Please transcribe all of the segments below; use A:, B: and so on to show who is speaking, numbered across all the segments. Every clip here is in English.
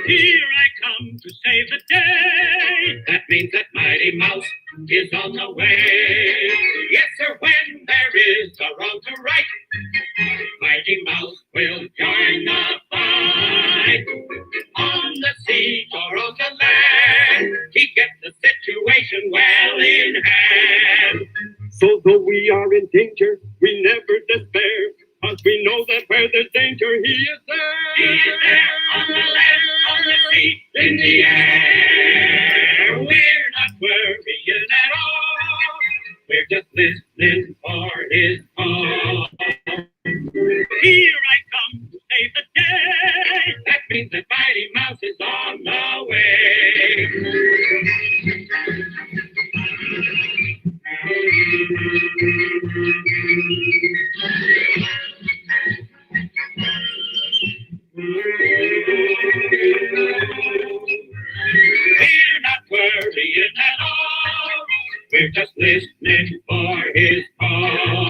A: Here I come to save the day. That means that Mighty Mouse is on the way. Yes, sir, when there is a wrong to right, Mighty Mouse will join the fight. On the sea or on the land, he gets the situation well in hand. So though we are in danger, we never despair, 'cause we know that where there's danger, he is there. He is there, on the land, on the sea, in the air. We're not worrying at all. We're just listening for his call. Here I come to save the day. That means that Mighty Mouse is on the way. We're not worrying at all. We're just listening for his call.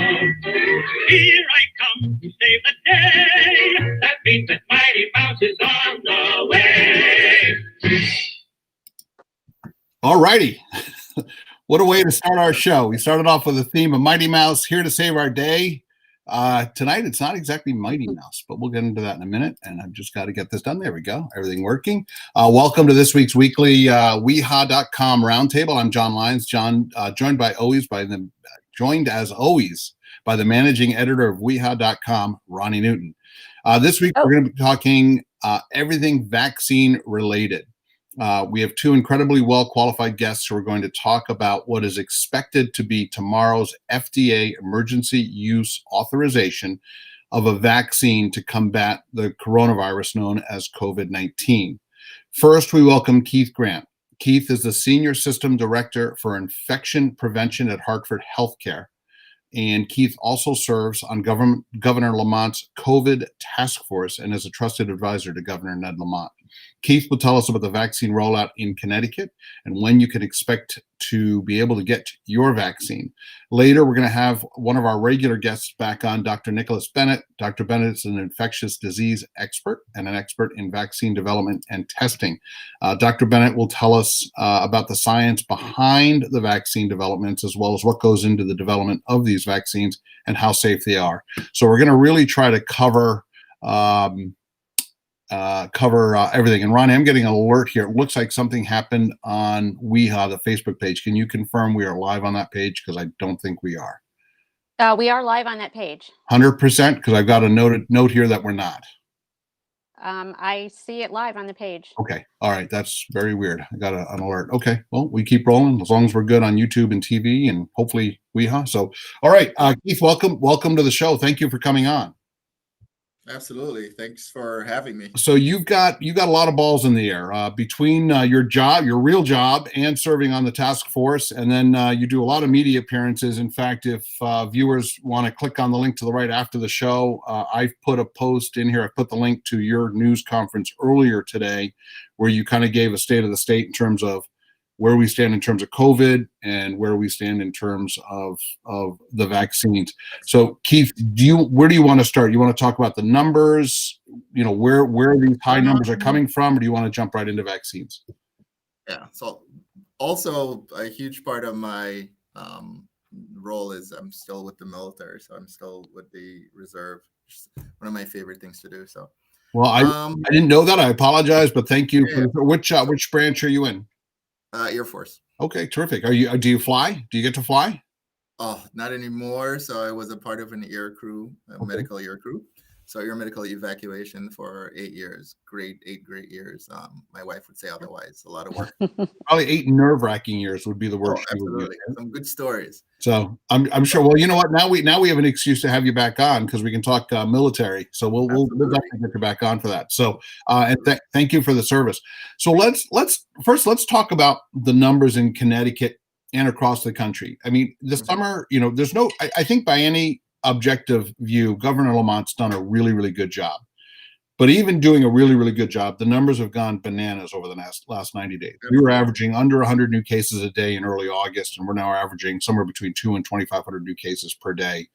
A: Here I come to save the day. That means that Mighty Mouse is on the way.
B: All righty. What a way to start our show. We started off with a theme of Mighty Mouse, here to save our day. Tonight, it's not exactly Mighty Mouse, but we'll get into that in a minute. And I've just got to get this done. There we go. Everything working. Welcome to this week's weekly weha.com roundtable. I'm John Lyons. Joined as always by the managing editor of weha.com, Ronnie Newton. This week, we're going to be talking everything vaccine related. We have two incredibly well-qualified guests who are going to talk about what is expected to be tomorrow's FDA emergency use authorization of a vaccine to combat the coronavirus known as COVID-19. First, we welcome Keith Grant. Keith is the Senior System Director for Infection Prevention at Hartford Healthcare. And Keith also serves on Governor Lamont's COVID task force and is a trusted advisor to Governor Ned Lamont. Keith will tell us about the vaccine rollout in Connecticut and when you can expect to be able to get your vaccine. Later, we're going to have one of our regular guests back on, Dr. Nicholas Bennett. Dr. Bennett is an infectious disease expert and an expert in vaccine development and testing. Dr. Bennett will tell us about the science behind the vaccine developments, as well as what goes into the development of these vaccines and how safe they are. So we're going to really try to cover everything. And Ronnie, I'm getting an alert here. It looks like something happened on WeHa, the Facebook page. Can you confirm we are live on that page? Because I don't think we are.
C: We are live on that page.
B: 100%? Because I've got a note here that we're not.
C: I see it live on the page.
B: Okay. All right. That's very weird. I got an alert. Okay. Well, we keep rolling as long as we're good on YouTube and TV and hopefully WeHa. So, all right. Keith, welcome to the show. Thank you for coming on.
D: Absolutely. Thanks for having me.
B: So you got a lot of balls in the air between your real job, and serving on the task force, and then you do a lot of media appearances. In fact, if viewers want to click on the link to the right after the show, I've put a post in here. I put the link to your news conference earlier today, where you kind of gave a state of the state in terms of where we stand in terms of COVID and where we stand in terms of the vaccines. So Keith, where do you want to start? You want to talk about the numbers, where these high numbers are coming from, or do you want to jump right into vaccines?
D: Yeah. So also a huge part of my role is I'm still with the military. So I'm still with the reserve. It's one of my favorite things to do. So,
B: well, I didn't know that. I apologize, but thank you. Yeah. Which branch are you in?
D: Air Force.
B: Okay, terrific. Do you fly? Do you get to fly?
D: Oh, not anymore. So I was a part of an air crew, medical air crew. So air medical evacuation for 8 years. Eight great years. My wife would say otherwise. A lot of work.
B: Probably 8 nerve-wracking years would be the word.
D: Oh, absolutely. Some good stories.
B: So I'm sure. Well, you know what? Now we have an excuse to have you back on, because we can talk military. So we'll definitely get you back on for that. So and thank you for the service. So let's talk about the numbers in Connecticut and across the country. I mean, this summer, there's no. I think by any objective view, Governor Lamont's done a really, really good job. But even doing a really, really good job, the numbers have gone bananas over the last 90 days. We were averaging under 100 new cases a day in early August, and we're now averaging somewhere between 2,000 and 2,500 new cases per day.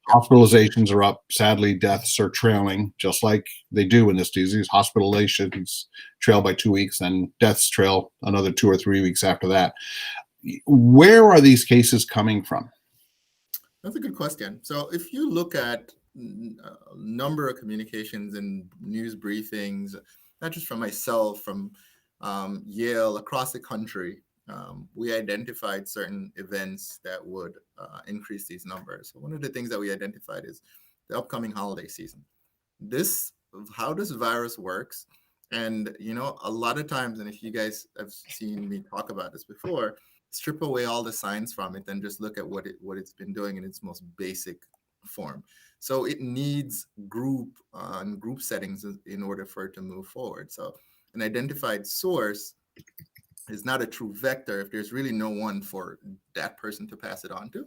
B: Hospitalizations are up. Sadly, deaths are trailing, just like they do in this disease. Hospitalizations trail by 2 weeks, and deaths trail another 2 or 3 weeks after that. Where are these cases coming from?
D: That's a good question. So if you look at a number of communications and news briefings, not just from myself, from Yale, across the country, we identified certain events that would increase these numbers. So one of the things that we identified is the upcoming holiday season. How this virus works, and a lot of times, and if you guys have seen me talk about this before, strip away all the science from it and just look at what it's been doing in its most basic form. So it needs group settings in order for it to move forward. So an identified source is not a true vector if there's really no one for that person to pass it on to.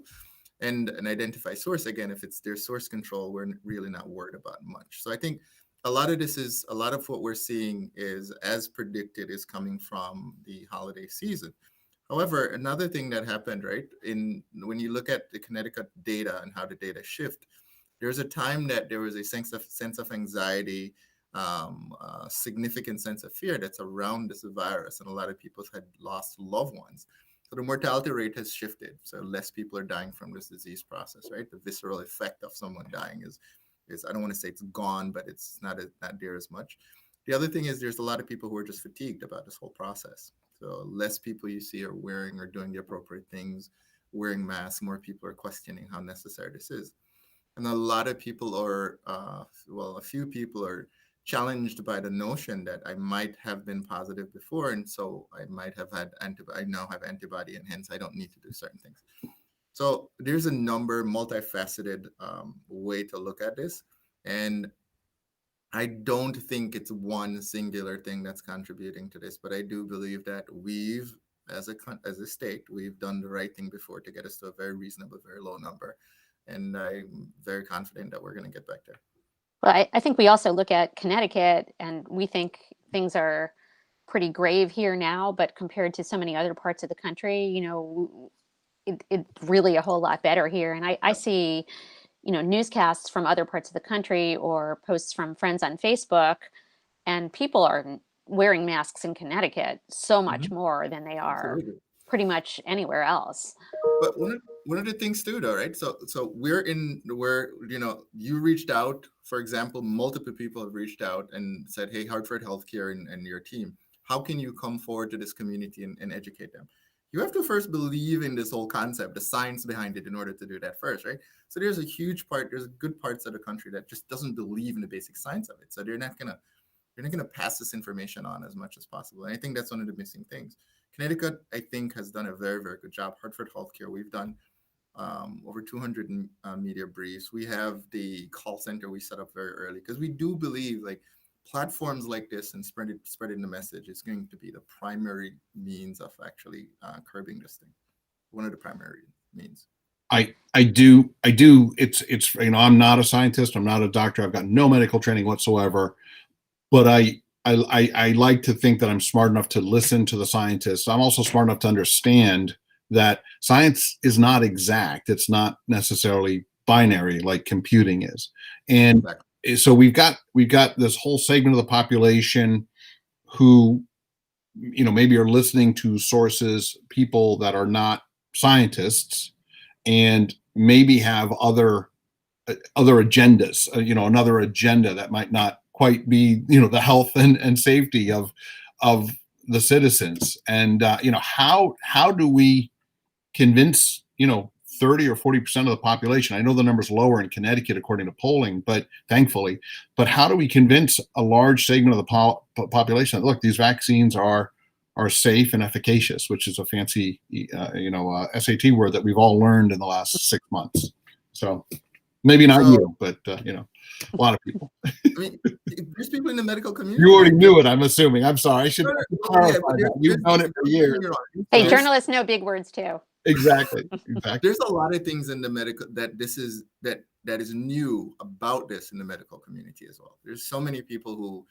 D: And an identified source, again, if it's their source control, we're really not worried about much. So I think a lot of what we're seeing is, as predicted, is coming from the holiday season. However, another thing that happened, right, when you look at the Connecticut data and how the data shift, there's a time that there was a sense of anxiety, a significant sense of fear that's around this virus, and a lot of people had lost loved ones. So the mortality rate has shifted. So less people are dying from this disease process, right? The visceral effect of someone dying is I don't want to say it's gone, but it's not there as much. The other thing is there's a lot of people who are just fatigued about this whole process. So less people you see are wearing or doing the appropriate things, wearing masks. More people are questioning how necessary this is. And a lot of people are, a few people are challenged by the notion that I might have been positive before, and so I might have had I now have antibody, and hence I don't need to do certain things. So there's a multifaceted way to look at this. And I don't think it's one singular thing that's contributing to this, but I do believe that as a state, we've done the right thing before to get us to a very reasonable, very low number. And I'm very confident that we're going to get back there.
C: Well, I think we also look at Connecticut and we think things are pretty grave here now, but compared to so many other parts of the country, it's really a whole lot better here. And I see, newscasts from other parts of the country or posts from friends on Facebook, and people are wearing masks in Connecticut so much more than they are pretty much anywhere else.
D: But one of the things too, though, right? So you reached out, for example, multiple people have reached out and said, hey, Hartford Healthcare and your team, how can you come forward to this community and educate them? You have to first believe in this whole concept, the science behind it, in order to do that first, right? So there's good parts of the country that just doesn't believe in the basic science of it. So they're not gonna pass this information on as much as possible. And I think that's one of the missing things. Connecticut, I think, has done a very, very good job. Hartford Healthcare, we've done over 200 media briefs. We have the call center we set up very early because we do believe platforms like this and spreading the message is going to be the primary means of actually curbing this thing. One of the primary means.
B: I do. It's I'm not a scientist. I'm not a doctor. I've got no medical training whatsoever. But I like to think that I'm smart enough to listen to the scientists. I'm also smart enough to understand that science is not exact. It's not necessarily binary like computing is. And exactly. So we've got this whole segment of the population who, maybe are listening to sources, people that are not scientists, and maybe have other agendas, another agenda that might not quite be, the health and safety of the citizens. And, how do we convince, 30 or 40% of the population? I know the number's lower in Connecticut, according to polling, but thankfully, how do we convince a large segment of the population that, look, these vaccines are safe and efficacious, which is a fancy, SAT word that we've all learned in the last 6 months. So maybe not you, but, a lot of people.
D: I mean, there's people in the medical community.
B: You already knew it, I'm assuming. I'm sorry. I should clarify that. You've known it for years.
C: Hey, journalists know big words too.
B: Exactly.
D: There's a lot of things in the medical that is new about this in the medical community as well. There's so many people who,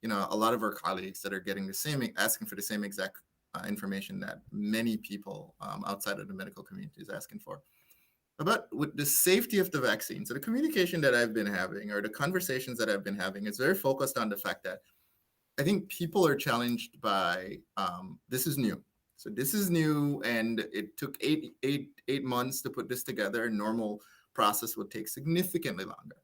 D: a lot of our colleagues that are getting asking for the same exact information that many people outside of the medical community is asking for. about with the safety of the vaccine. So the communication that I've been having, or the conversations that I've been having, is very focused on the fact that I think people are challenged by this is new. So this is new, and it took eight months to put this together. A normal process would take significantly longer.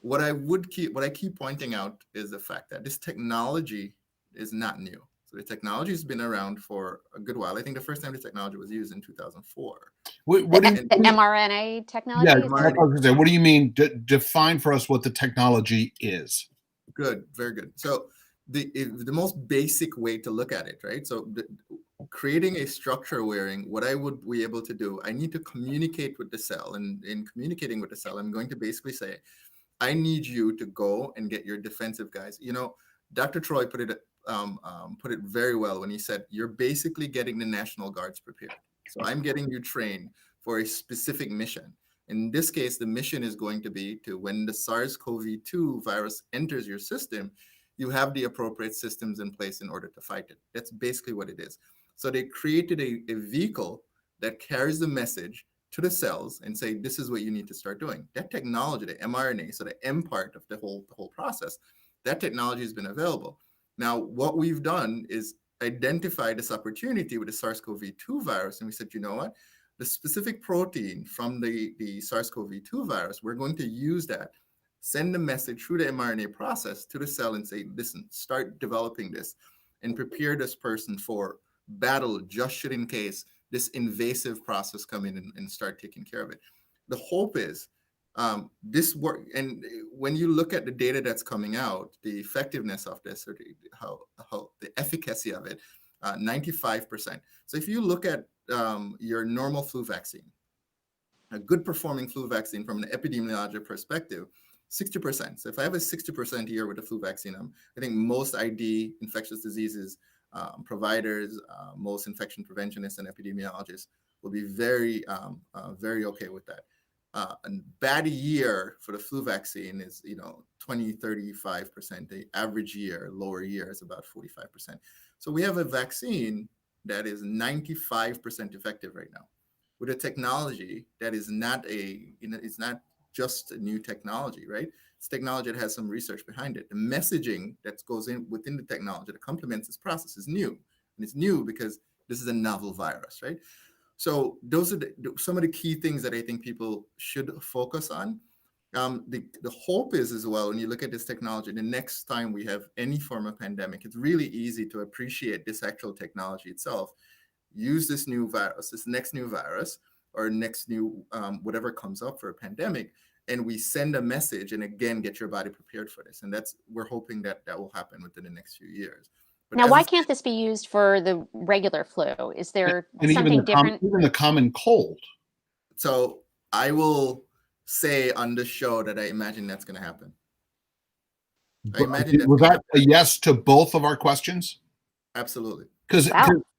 D: What I keep pointing out is the fact that this technology is not new. So the technology has been around for a good while. I think the first time the technology was used in 2004.
B: What do you,
C: The mRNA technology?
B: yeah,
C: Is that-
B: that's what I was gonna say. What do you mean? Define for us what the technology is.
D: Good, very good. So the most basic way to look at it, right? So creating a structure wherein what I would be able to do, I need to communicate with the cell, and in communicating with the cell, I'm going to basically say, I need you to go and get your defensive guys. You know, Dr. Troy put it very well when he said, you're basically getting the National Guards prepared. So I'm getting you trained for a specific mission. In this case, the mission is going to be to, when the SARS-CoV-2 virus enters your system, you have the appropriate systems in place in order to fight it. That's basically what it is. So they created a vehicle that carries the message to the cells and say, this is what you need to start doing. That technology, the mRNA, so the M part of the whole process, that technology has been available. Now, what we've done is identify this opportunity with the SARS-CoV-2 virus, and we said, you know what? The specific protein from the SARS-CoV-2 virus, we're going to use that, send a message through the mRNA process to the cell and say, listen, start developing this and prepare this person for battle, just should in case this invasive process come in and start taking care of it. The hope is this work, and when you look at the data that's coming out, the effectiveness of this, or how the efficacy of it, 95%. So if you look at your normal flu vaccine, a good performing flu vaccine from an epidemiologic perspective, 60%. So if I have a 60% year with a flu vaccine, I think most ID infectious diseases providers, most infection preventionists and epidemiologists will be very okay with that. A bad year for the flu vaccine is 20, 35%. The average year, lower year, is about 45%. So we have a vaccine that is 95% effective right now, with a technology that is not it's not just a new technology, right? It's technology that has some research behind it. The messaging that goes in within the technology that complements this process is new. And it's new because this is a novel virus, right? So those are some of the key things that I think people should focus on. The hope is as well, when you look at this technology, the next time we have any form of pandemic, it's really easy to appreciate this actual technology itself. Use this new virus, this next new virus, or next new whatever comes up for a pandemic, and we send a message and again get your body prepared for this. And we're hoping that will happen within the next few years. But
C: now, why can't this be used for the regular flu? Is there something different?
B: Even the common cold.
D: So I will say on the show that I imagine that's going to happen.
B: Was that a yes to both of our questions?
D: Absolutely.
B: Because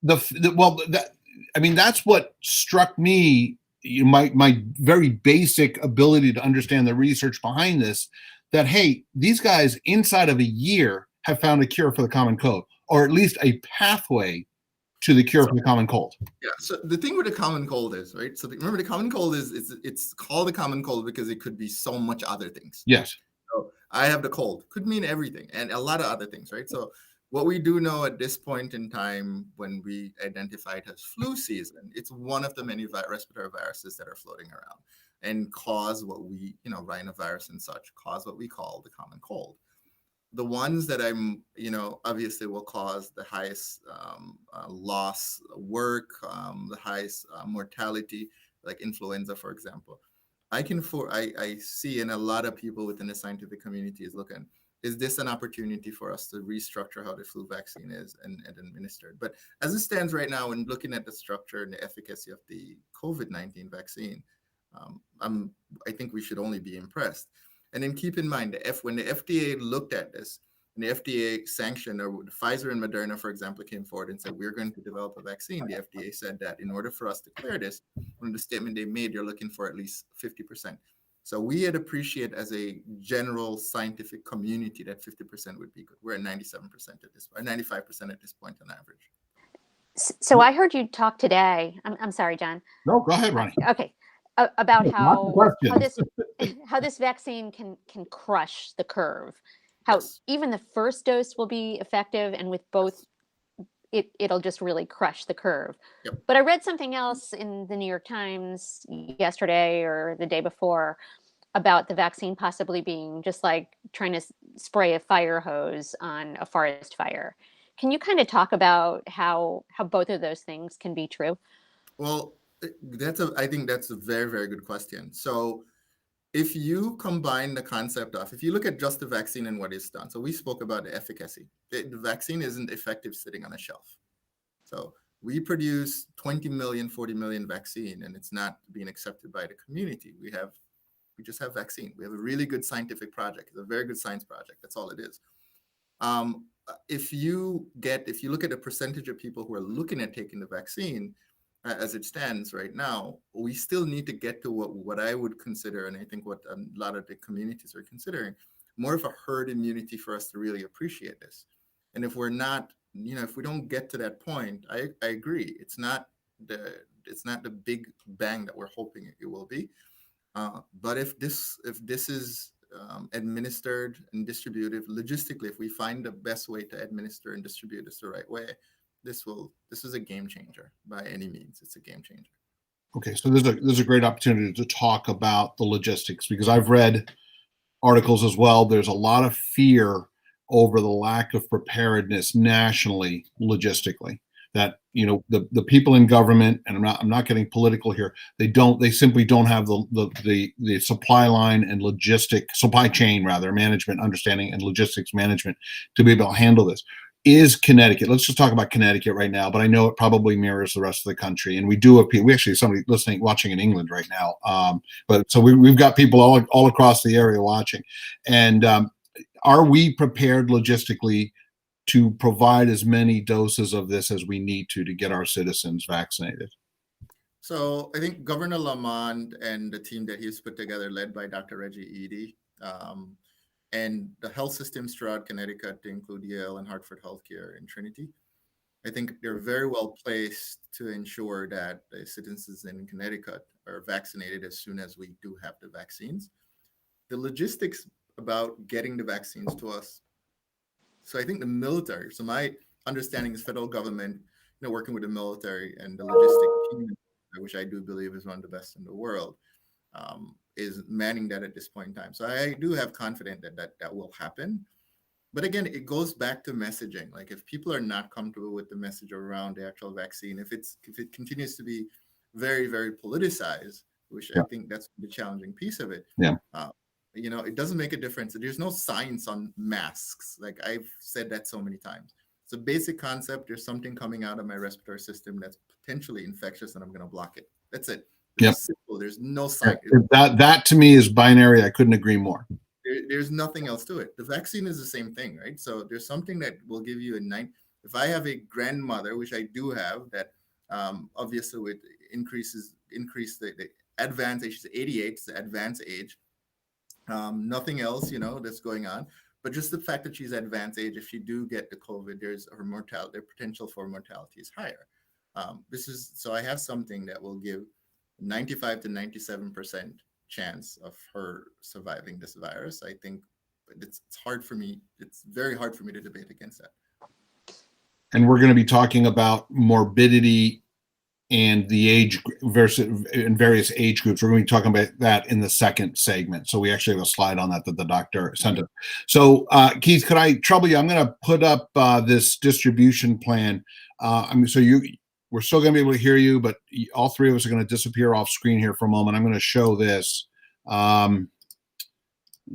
B: that's what struck me. My very basic ability to understand the research behind this, that, hey, these guys inside of a year have found a cure for the common cold, or at least a pathway to the cure for the common cold.
D: Yeah. So the thing with the common cold is, right? So remember, the common cold it's called the common cold because it could be so much other things.
B: Yes.
D: So I have the cold could mean everything and a lot of other things, right? So what we do know at this point in time, when we identify it as flu season, it's one of the many respiratory viruses that are floating around and cause what we, rhinovirus and such, cause what we call the common cold. The ones that obviously will cause the highest loss work, the highest mortality, like influenza, for example. I see, and a lot of people within the scientific community is looking, is this an opportunity for us to restructure how the flu vaccine is and administered? But as it stands right now, and looking at the structure and the efficacy of the COVID-19 vaccine, I think we should only be impressed. And then keep in mind, when the FDA looked at this, and the FDA sanctioned, or Pfizer and Moderna, for example, came forward and said, we're going to develop a vaccine. The FDA said that in order for us to clear this, from the statement they made, you're looking for at least 50%. So we had appreciate as a general scientific community that 50% would be good. We're at 97% at this, or 95% at this point on average.
C: So I heard you talk today. I'm sorry, John.
B: No, go ahead, Ronnie.
C: Okay. about
B: Lots of
C: how this
B: questions.
C: how this vaccine can crush the curve. How
D: Yes.
C: even the first dose will be effective, and with both, it'll just really crush the curve.
D: Yep.
C: But I read something else in the New York Times yesterday or the day before about the vaccine possibly being just like trying to spray a fire hose on a forest fire. Can you kind of talk about how both of those things can be true?
D: Well, I think that's a very, very good question. So if you combine the concept of, if you look at just the vaccine and what is done, so we spoke about the efficacy. The vaccine isn't effective sitting on a shelf. So we produce 20 million, 40 million vaccine, and it's not being accepted by the community. We just have vaccine. We have a really good scientific project. It's a very good science project. That's all it is. If you look at the percentage of people who are looking at taking the vaccine, as it stands right now, we still need to get to what I would consider, and I think what a lot of the communities are considering, more of a herd immunity for us to really appreciate this. And if we're not, if we don't get to that point, I agree. It's not the big bang that we're hoping it will be. But if this is administered and distributed logistically, if we find the best way to administer and distribute this the right way, this is a game changer by any means. It's a game changer.
B: Okay, so there's a great opportunity to talk about the logistics, because I've read articles as well. There's a lot of fear over the lack of preparedness nationally, logistically. That the people in government, and I'm not getting political here. They simply don't have the supply line and supply chain rather management understanding and logistics management to be able to handle this. Is Connecticut? Let's just talk about Connecticut right now, but I know it probably mirrors the rest of the country. And we actually have somebody watching in England right now. But so we've got people all across the area watching. And are we prepared logistically to provide as many doses of this as we need to get our citizens vaccinated?
D: So I think Governor Lamont and the team that he's put together, led by Dr. Reggie Eady, and the health systems throughout Connecticut, to include Yale and Hartford Healthcare and Trinity, I think they're very well placed to ensure that the citizens in Connecticut are vaccinated as soon as we do have the vaccines. The logistics about getting the vaccines to us. So I think the military, so my understanding is federal government, working with the military and the logistic team, which I do believe is one of the best in the world, is manning that at this point in time. So I do have confidence that will happen. But again, it goes back to messaging. Like, if people are not comfortable with the message around the actual vaccine, if it continues to be very, very politicized, which I think that's the challenging piece of it.
B: Yeah.
D: It doesn't make a difference. There's no science on masks. Like, I've said that so many times. It's a basic concept. There's something coming out of my respiratory system that's potentially infectious, and I'm going to block it. That's it. It's simple. There's no science.
B: That to me is binary. I couldn't agree more.
D: There's nothing else to it. The vaccine is the same thing, right? So there's something that will give you if I have a grandmother, which I do have, that obviously would increase the advanced age. She's 88, it's the advanced age. Nothing else, that's going on. But just the fact that she's advanced age, if she do get the COVID, their potential for mortality is higher. So I have something that will give 95 to 97% chance of her surviving this virus. I think it's hard for me. It's very hard for me to debate against that.
B: And we're going to be talking about morbidity and the age versus in various age groups. We're going to be talking about that in the second segment. So we actually have a slide on that the doctor sent us. So Keith, could I trouble you? I'm going to put up this distribution plan. We're still going to be able to hear you, but all three of us are going to disappear off screen here for a moment. I'm going to show this. And,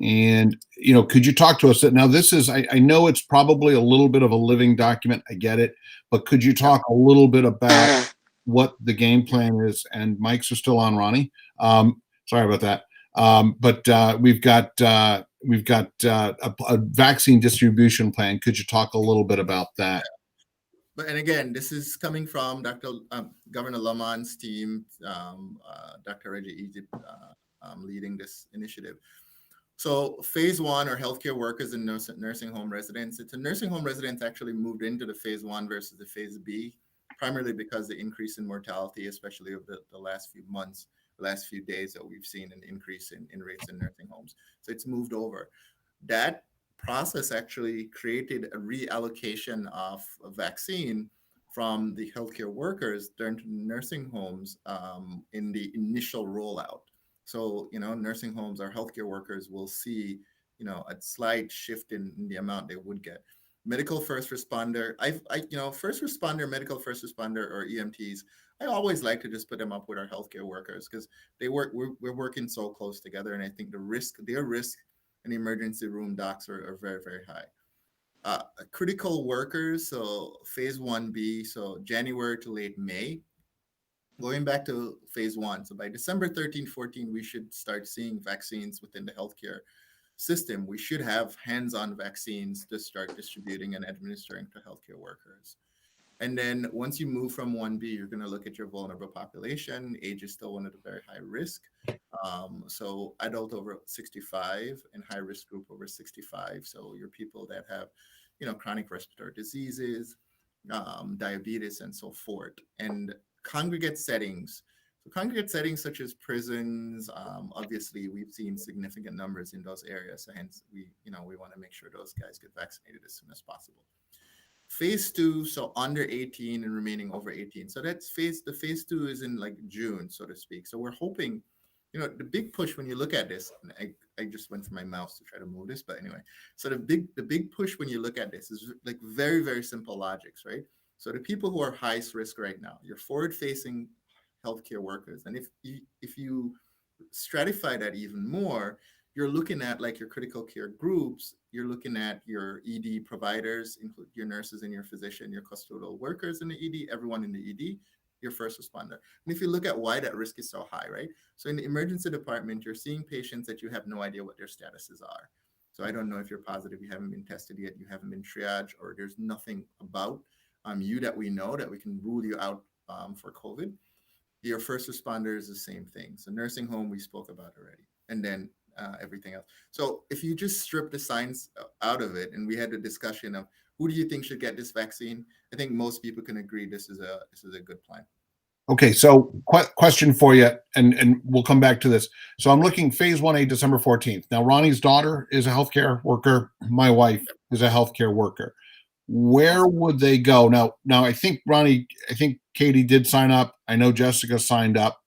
B: could you talk to us? Now, this is, I know it's probably a little bit of a living document. I get it. But could you talk a little bit about what the game plan is? And mics are still on, Ronnie. Sorry about that. But we've got a vaccine distribution plan. Could you talk a little bit about that?
D: And again, this is coming from Governor Lamont's team, Dr. Reggie Eady leading this initiative. So phase one are healthcare workers and nursing home residents. It's a nursing home residents actually moved into the phase one versus the phase B, primarily because the increase in mortality, especially over the last few months, the last few days that we've seen an increase in rates in nursing homes. So it's moved over. That process actually created a reallocation of a vaccine from the healthcare workers during to nursing homes in the initial rollout. So, nursing homes, our healthcare workers will see, a slight shift in the amount they would get. Medical first responder, first responder, medical first responder, or EMTs, I always like to just put them up with our healthcare workers because we're working so close together. And I think their risk in emergency room docs are very, very high. Critical workers, so phase 1B, so January to late May, going back to phase 1. So by December 13, 14, we should start seeing vaccines within the healthcare system. We should have hands-on vaccines to start distributing and administering to healthcare workers. And then once you move from 1B, you're going to look at your vulnerable population. Age is still one of the very high risk. So adult over 65 and high risk group over 65. So your people that have, chronic respiratory diseases, diabetes, and so forth. And congregate settings. So congregate settings such as prisons, obviously we've seen significant numbers in those areas. So hence we want to make sure those guys get vaccinated as soon as possible. Phase 2, so under 18 and remaining over 18. So the phase 2 is in like June, so to speak. So we're hoping, the big push when you look at this, and I just went for my mouse to try to move this, but anyway, so the big push when you look at this is like very, very simple logics, right? So the people who are highest risk right now, your forward-facing healthcare workers, and if you stratify that even more, you're looking at like your critical care groups, you're looking at your ED providers, include your nurses and your physician, your custodial workers in the ED, everyone in the ED, your first responder. And if you look at why that risk is so high, right? So in the emergency department, you're seeing patients that you have no idea what their statuses are. So I don't know if you're positive, you haven't been tested yet, you haven't been triaged, or there's nothing about you that we know that we can rule you out for COVID. Your first responder is the same thing. So nursing home, we spoke about already. And then everything else. So if you just strip the science out of it, and we had a discussion of who do you think should get this vaccine, I think most people can agree this is a good plan.
B: Okay, so question for you, and we'll come back to this. So I'm looking phase 1A, December 14th. Now, Ronnie's daughter is a healthcare worker. My wife is a healthcare worker. Where would they go? Now, I think Katie did sign up. I know Jessica signed up.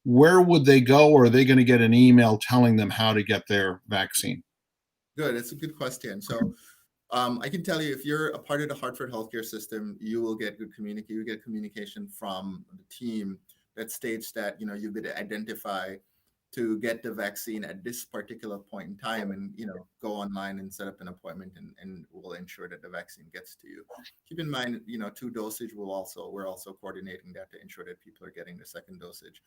B: Where would they go, or are they going to get an email telling them how to get their vaccine?
D: Good. It's a good question. So I can tell you, if you're a part of the Hartford healthcare system, you will get good communication. You get communication from the team that states that, you would identify to get the vaccine at this particular point in time, and, go online and set up an appointment, and we'll ensure that the vaccine gets to you. Keep in mind, 2 dosage we're also coordinating that to ensure that people are getting the second dosage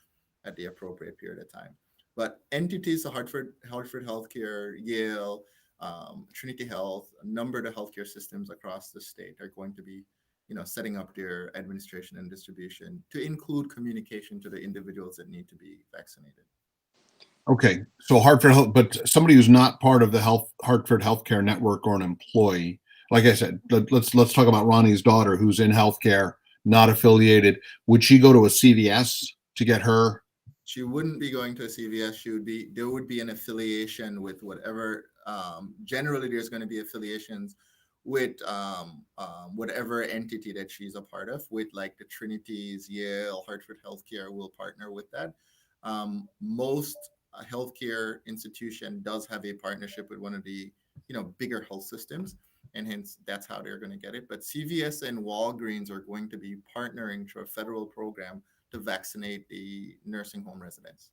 D: at the appropriate period of time. But entities, so Hartford Healthcare, Yale, Trinity Health, a number of the healthcare systems across the state are going to be, setting up their administration and distribution to include communication to the individuals that need to be vaccinated.
B: Okay, so Hartford Health, but somebody who's not part of the Hartford Healthcare Network or an employee, like I said, let's talk about Ronnie's daughter who's in healthcare, not affiliated. Would she go to a CVS to get her?
D: She wouldn't be going to a CVS. There would be an affiliation with whatever. Generally, there's going to be affiliations with whatever entity that she's a part of. With like the Trinities, Yale, Hartford Healthcare will partner with that. Most healthcare institution does have a partnership with one of the bigger health systems, and hence that's how they're going to get it. But CVS and Walgreens are going to be partnering through a federal program to vaccinate the nursing home residents.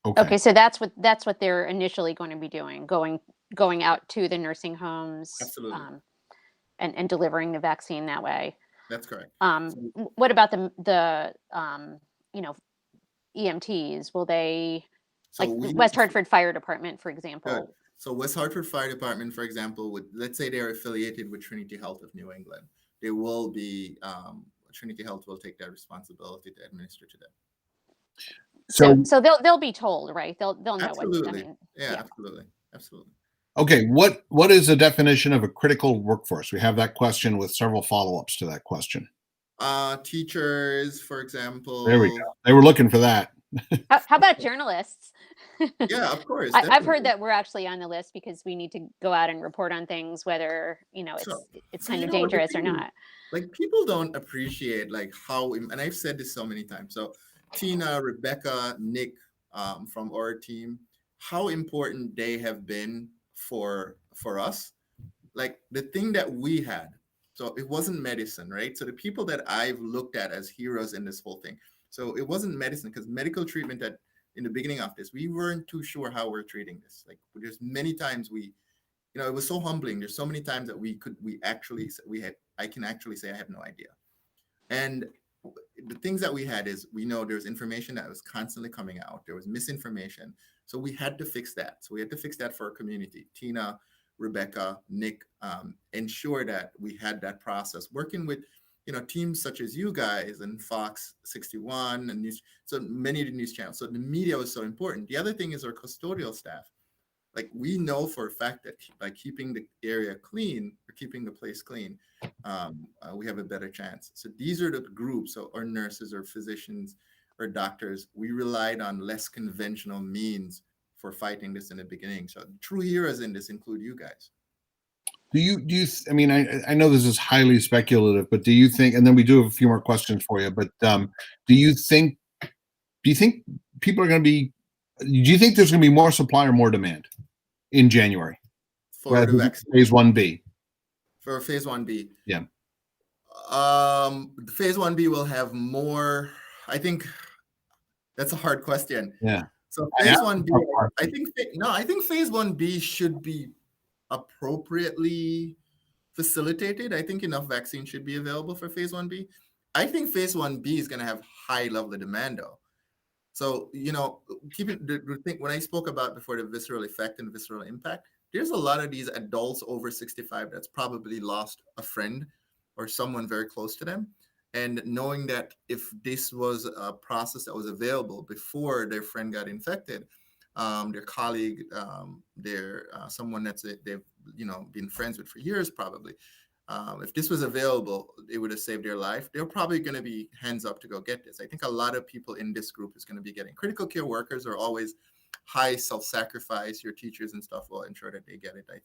C: Okay, so that's what they're initially going to be doing, going out to the nursing homes.
D: Absolutely.
C: And delivering the vaccine that way.
D: That's correct.
C: What about the EMTs? Will they, West Hartford Fire Department, for example?
D: Good. So West Hartford Fire Department, for example, let's say they're affiliated with Trinity Health of New England, they will be Trinity Health will take that responsibility to administer to them.
C: So they'll be told, right? They'll know
D: absolutely.
C: what.
D: Yeah, absolutely.
B: Okay, what is the definition of a critical workforce? We have that question with several follow-ups to that question.
D: Teachers, for example.
B: There we go. They were looking for that.
C: How about journalists?
D: Yeah, of course.
C: I've heard
D: Definitely.
C: that we're actually on the list because we need to go out and report on things, whether
D: So,
C: it's
D: so
C: kind
D: you
C: of
D: know what the
C: dangerous or
D: thing is,
C: not.
D: like people don't appreciate like how, and I've said this so many times. So Tina, Rebecca, Nick, from our team, how important they have been for us. Like the thing that we had, so it wasn't medicine, right? So the people that I've looked at as heroes in this whole thing, so it wasn't medicine, because medical treatment, that in the beginning of this we weren't too sure how we're treating this. Like there's many times we, it was so humbling. There's so many times that we had, I can actually say I have no idea. And the things that we had is, we know there was information that was constantly coming out. There was misinformation. So we had to fix that. So we had to fix that for our community. Tina, Rebecca, Nick, ensure that we had that process, working with, teams such as you guys and Fox 61 and news. So many of the news channels. So the media was so important. The other thing is our custodial staff. Like we know for a fact that by keeping the area clean, or keeping the place clean, we have a better chance. So these are the groups, so our nurses or physicians or doctors, we relied on less conventional means for fighting this in the beginning. So true heroes in this include you guys.
B: I mean, I know this is highly speculative, but do you think, and then we do have a few more questions for you, but do you think people are going to be, do you think there's going to be more supply or more demand in January?
D: For the vaccine.
B: Phase 1B.
D: For phase 1B.
B: Yeah.
D: The phase 1B will have more. I think that's a hard question.
B: Yeah.
D: So phase 1B, I think phase 1B should be appropriately facilitated. I think enough vaccine should be available for phase 1B. I think phase 1B is going to have high level of demand though. So, keeping the thing, when I spoke about before the visceral effect and visceral impact, there's a lot of these adults over 65 that's probably lost a friend or someone very close to them. And knowing that if this was a process that was available before their friend got infected, their colleague, their someone they've been friends with for years probably, if this was available, it would have saved their life. They're probably going to be hands up to go get this. I think a lot of people in this group is going to be getting. Critical care workers are always high self-sacrifice. Your teachers and stuff will ensure that they get it. I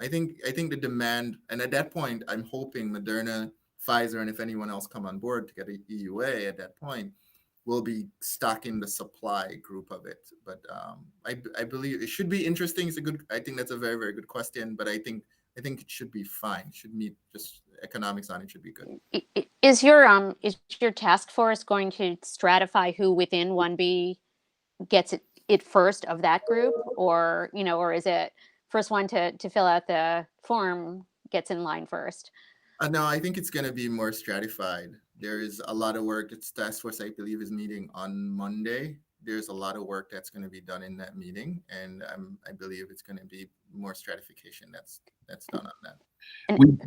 D: think the demand, and at that point, I'm hoping Moderna, Pfizer, and if anyone else come on board to get a EUA at that point, will be stocking the supply group of it. But I believe it should be interesting. I think that's a very, very good question. But I think it should be fine. It should meet just economics on it should be good.
C: Is your task force going to stratify who within 1B gets it first of that group, or is it first one to fill out the form gets in line first?
D: No, I think it's going to be more stratified. There is a lot of work. It's task force, I believe, is meeting on Monday. There's a lot of work that's going to be done in that meeting, and I believe it's going to be more stratification that's done on that.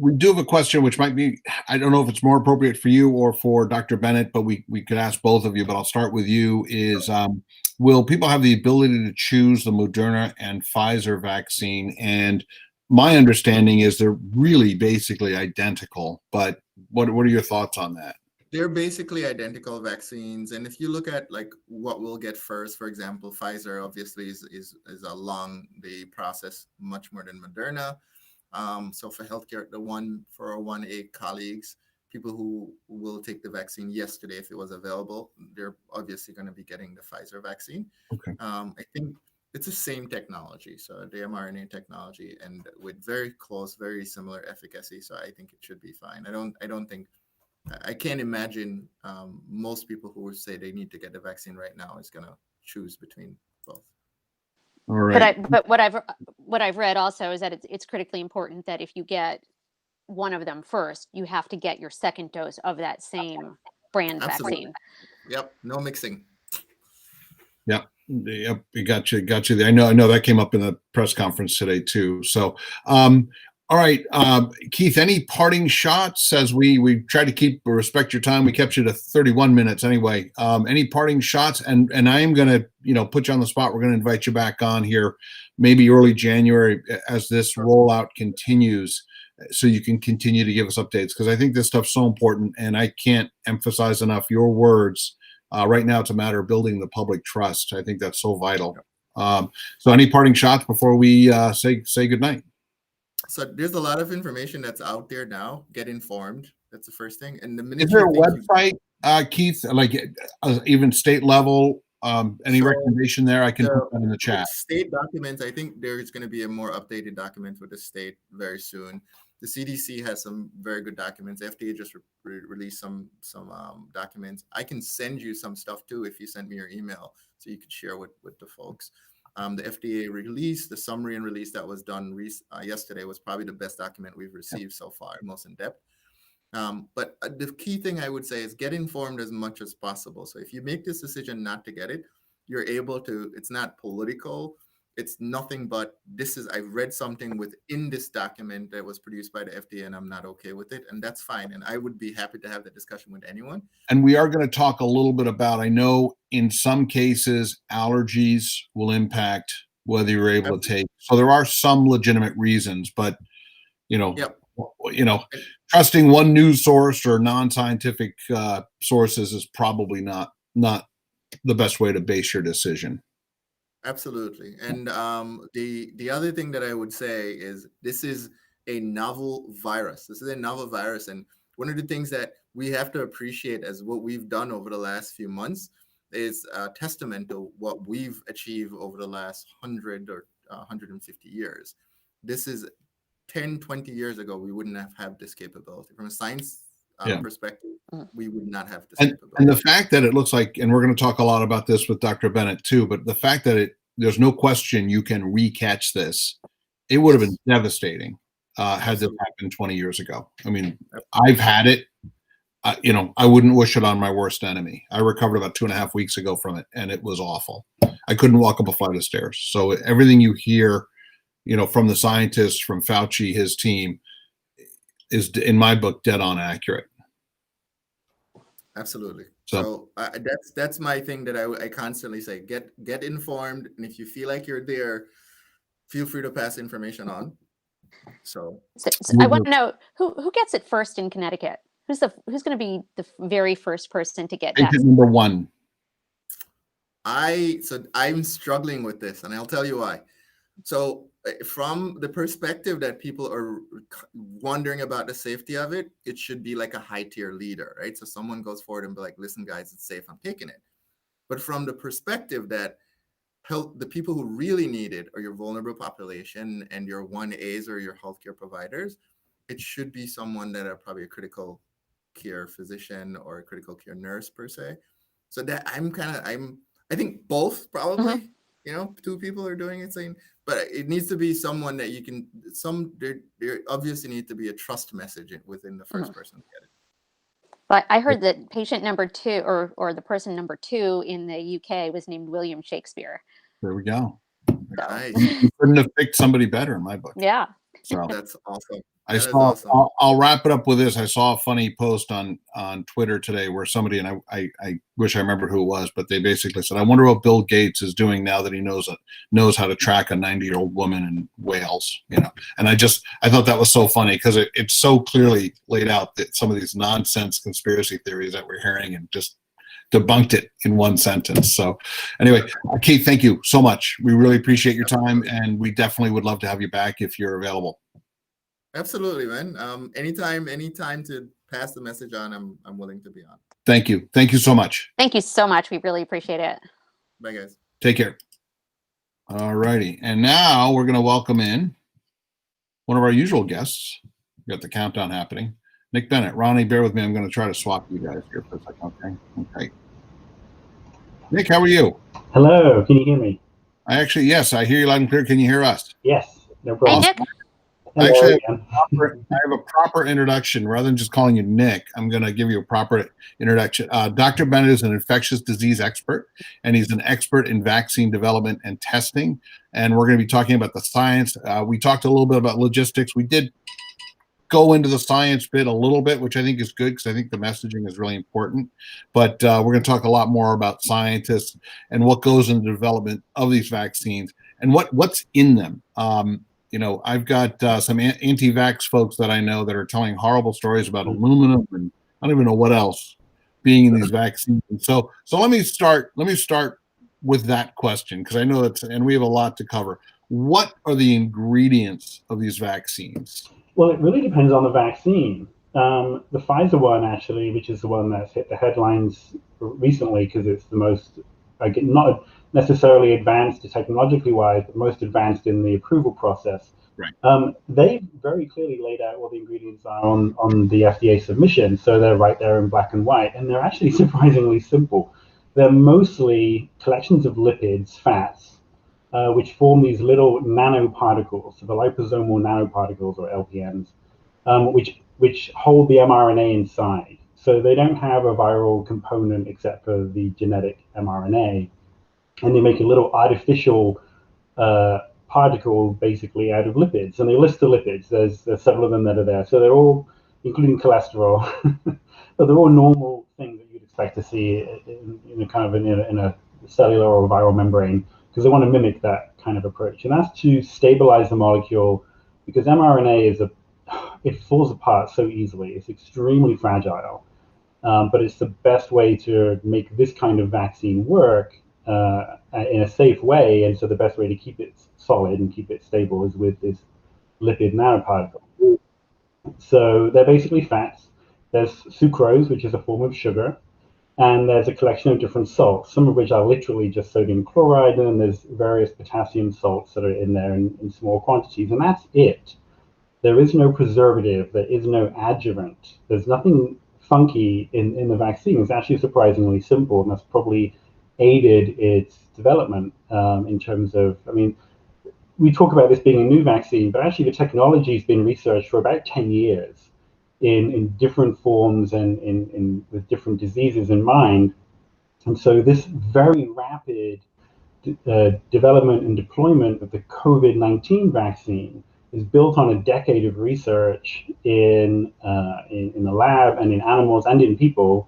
B: We do have a question, which might be, I don't know if it's more appropriate for you or for Dr. Bennett, but we could ask both of you, but I'll start with you, is will people have the ability to choose the Moderna and Pfizer vaccine? And my understanding is they're really basically identical, but what are your thoughts on that?
D: They're basically identical vaccines. And if you look at like what we'll get first, for example, Pfizer obviously is along the process much more than Moderna. So for healthcare, for our 1A colleagues, people who will take the vaccine yesterday, if it was available, they're obviously going to be getting the Pfizer vaccine.
B: Okay.
D: I think it's the same technology, so the mRNA technology, and with very close, very similar efficacy. So I think it should be fine. I can't imagine most people who would say they need to get the vaccine right now is going to choose between both.
B: All right.
C: But what I've read also is that it's critically important that if you get one of them first, you have to get your second dose of that same brand
D: Absolutely.
C: vaccine.
D: Yep, no mixing.
B: Yep. Got you there. I know that came up in the press conference today too. So, all right, Keith, any parting shots as we try to respect your time? We kept you to 31 minutes anyway. Any parting shots? And I am going to, put you on the spot. We're going to invite you back on here, maybe early January as this rollout continues, so you can continue to give us updates, because I think this stuff's so important, and I can't emphasize enough your words Right now, it's a matter of building the public trust. I think that's so vital. So any parting shots before we say goodnight?
D: So there's a lot of information that's out there now. Get informed. That's the first thing. And the minute
B: Is there a
D: you think
B: website, Keith, like even state level? Any
D: So,
B: recommendation there? I can put that in the
D: with
B: chat.
D: state documents, I think there's going to be a more updated document with the state very soon. The CDC has some very good documents. FDA just released some documents. I can send you some stuff too if you send me your email, so you could share with the folks. The FDA release, the summary and release that was done yesterday was probably the best document we've received so far, most in depth. But the key thing I would say is get informed as much as possible. So if you make this decision not to get it, you're able to, it's not political. It's nothing but I've read something within this document that was produced by the FDA and I'm not okay with it. And that's fine. And I would be happy to have that discussion with anyone.
B: And we are going to talk a little bit about, I know in some cases, allergies will impact whether you're able to take. So there are some legitimate reasons, but
D: Yep.
B: Trusting one news source or non-scientific sources is probably not the best way to base your decision.
D: Absolutely. And the other thing that I would say is this is a novel virus. This is a novel virus. And one of the things that we have to appreciate as what we've done over the last few months is a testament to what we've achieved over the last 100 or 150 years. This is 10, 20 years ago, we wouldn't have had this capability. From a science perspective, we would not have this capability.
B: And the fact that it looks like, and we're going to talk a lot about this with Dr. Bennett too, but the fact that there's no question you can recatch this, it would have been devastating had this happened 20 years ago. I mean, I've had it. I wouldn't wish it on my worst enemy. I recovered about 2.5 weeks ago from it, and it was awful. I couldn't walk up a flight of stairs. So everything you hear from the scientists, from Fauci, his team, is, in my book, dead on accurate.
D: Absolutely. So that's my thing that I constantly say: get informed, and if you feel like you're there, feel free to pass information on. So
C: I want to know who gets it first in Connecticut. Who's going to be the very first person to get that?
B: Number one.
D: I'm struggling with this, and I'll tell you why. So from the perspective that people are wondering about the safety of it, it should be like a high tier leader, right? So someone goes forward and be like, listen, guys, it's safe. I'm taking it. But from the perspective that the people who really need it are your vulnerable population and your 1As or your healthcare providers, it should be someone that are probably a critical care physician or a critical care nurse per se. So that I think both probably, two people are doing it, saying, but it needs to be someone that you can, there obviously need to be a trust message within the first person to get it.
C: But I heard that patient number 2 or the person number 2 in the UK was named William Shakespeare.
B: There we go.
C: So.
D: Nice.
B: You couldn't have picked somebody better in my book.
C: Yeah.
B: So
D: that's awesome.
B: Awesome. I'll wrap it up with this. I saw a funny post on Twitter today where somebody, and I wish I remembered who it was, but they basically said, I wonder what Bill Gates is doing now that he knows how to track a 90-year-old woman in Wales, And I thought that was so funny because it's so clearly laid out that some of these nonsense conspiracy theories that we're hearing and just debunked it in one sentence. So anyway, Keith, thank you so much. We really appreciate your time, and we definitely would love to have you back if you're available.
D: Absolutely, man. Anytime to pass the message on, I'm willing to be on.
B: Thank you. Thank you so much.
C: Thank you so much. We really appreciate it.
D: Bye, guys.
B: Take care. All righty. And now we're going to welcome in one of our usual guests. We got the countdown happening. Nick Bennett. Ronnie, bear with me. I'm going to try to swap you guys here for a second. Okay. Nick, how are you?
E: Hello. Can you hear me?
B: Yes, I hear you loud and clear. Can you hear us?
E: Yes. No problem.
C: Hey, Nick.
B: Actually, I have a proper introduction. Rather than just calling you Nick, I'm going to give you a proper introduction. Dr. Bennett is an infectious disease expert, and he's an expert in vaccine development and testing. And we're going to be talking about the science. We talked a little bit about logistics. We did go into the science bit a little bit, which I think is good because I think the messaging is really important. But we're going to talk a lot more about scientists and what goes into the development of these vaccines and what's in them. I've got some anti-vax folks that I know that are telling horrible stories about aluminum and I don't even know what else. being in these vaccines. So let me start with that question, because I know that's, and we have a lot to cover. What are the ingredients of these vaccines?
E: Well, it really depends on the vaccine. The Pfizer one, actually, which is the one that's hit the headlines recently because it's the most, not necessarily advanced technologically wise, but most advanced in the approval process.
B: Right.
E: They very clearly laid out what the ingredients are on the FDA submission, so they're right there in black and white, and they're actually surprisingly simple. They're mostly collections of lipids, fats, which form these little nanoparticles, so the liposomal nanoparticles, or LPNs, which hold the mRNA inside. So they don't have a viral component except for the genetic mRNA, and they make a little artificial particle basically out of lipids. And they list the lipids. There's several of them that are there. So they're all, including cholesterol, but they're all normal things that you'd expect to see in a kind of in a cellular or viral membrane, because they want to mimic that kind of approach. And that's to stabilize the molecule, because mRNA it falls apart so easily. It's extremely fragile, but it's the best way to make this kind of vaccine work in a safe way. And so the best way to keep it solid and keep it stable is with this lipid nanoparticle. So they're basically fats. There's sucrose, which is a form of sugar, and there's a collection of different salts, some of which are literally just sodium chloride, and then there's various potassium salts that are in there in small quantities, and that's it. There is no preservative, there is no adjuvant, there's nothing funky in the vaccine. It's actually surprisingly simple, and that's probably aided its development in terms of, I mean, we talk about this being a new vaccine, but actually the technology has been researched for about 10 years in different forms and with different diseases in mind. And so this very rapid development and deployment of the COVID-19 vaccine is built on a decade of research in the lab and in animals and in people,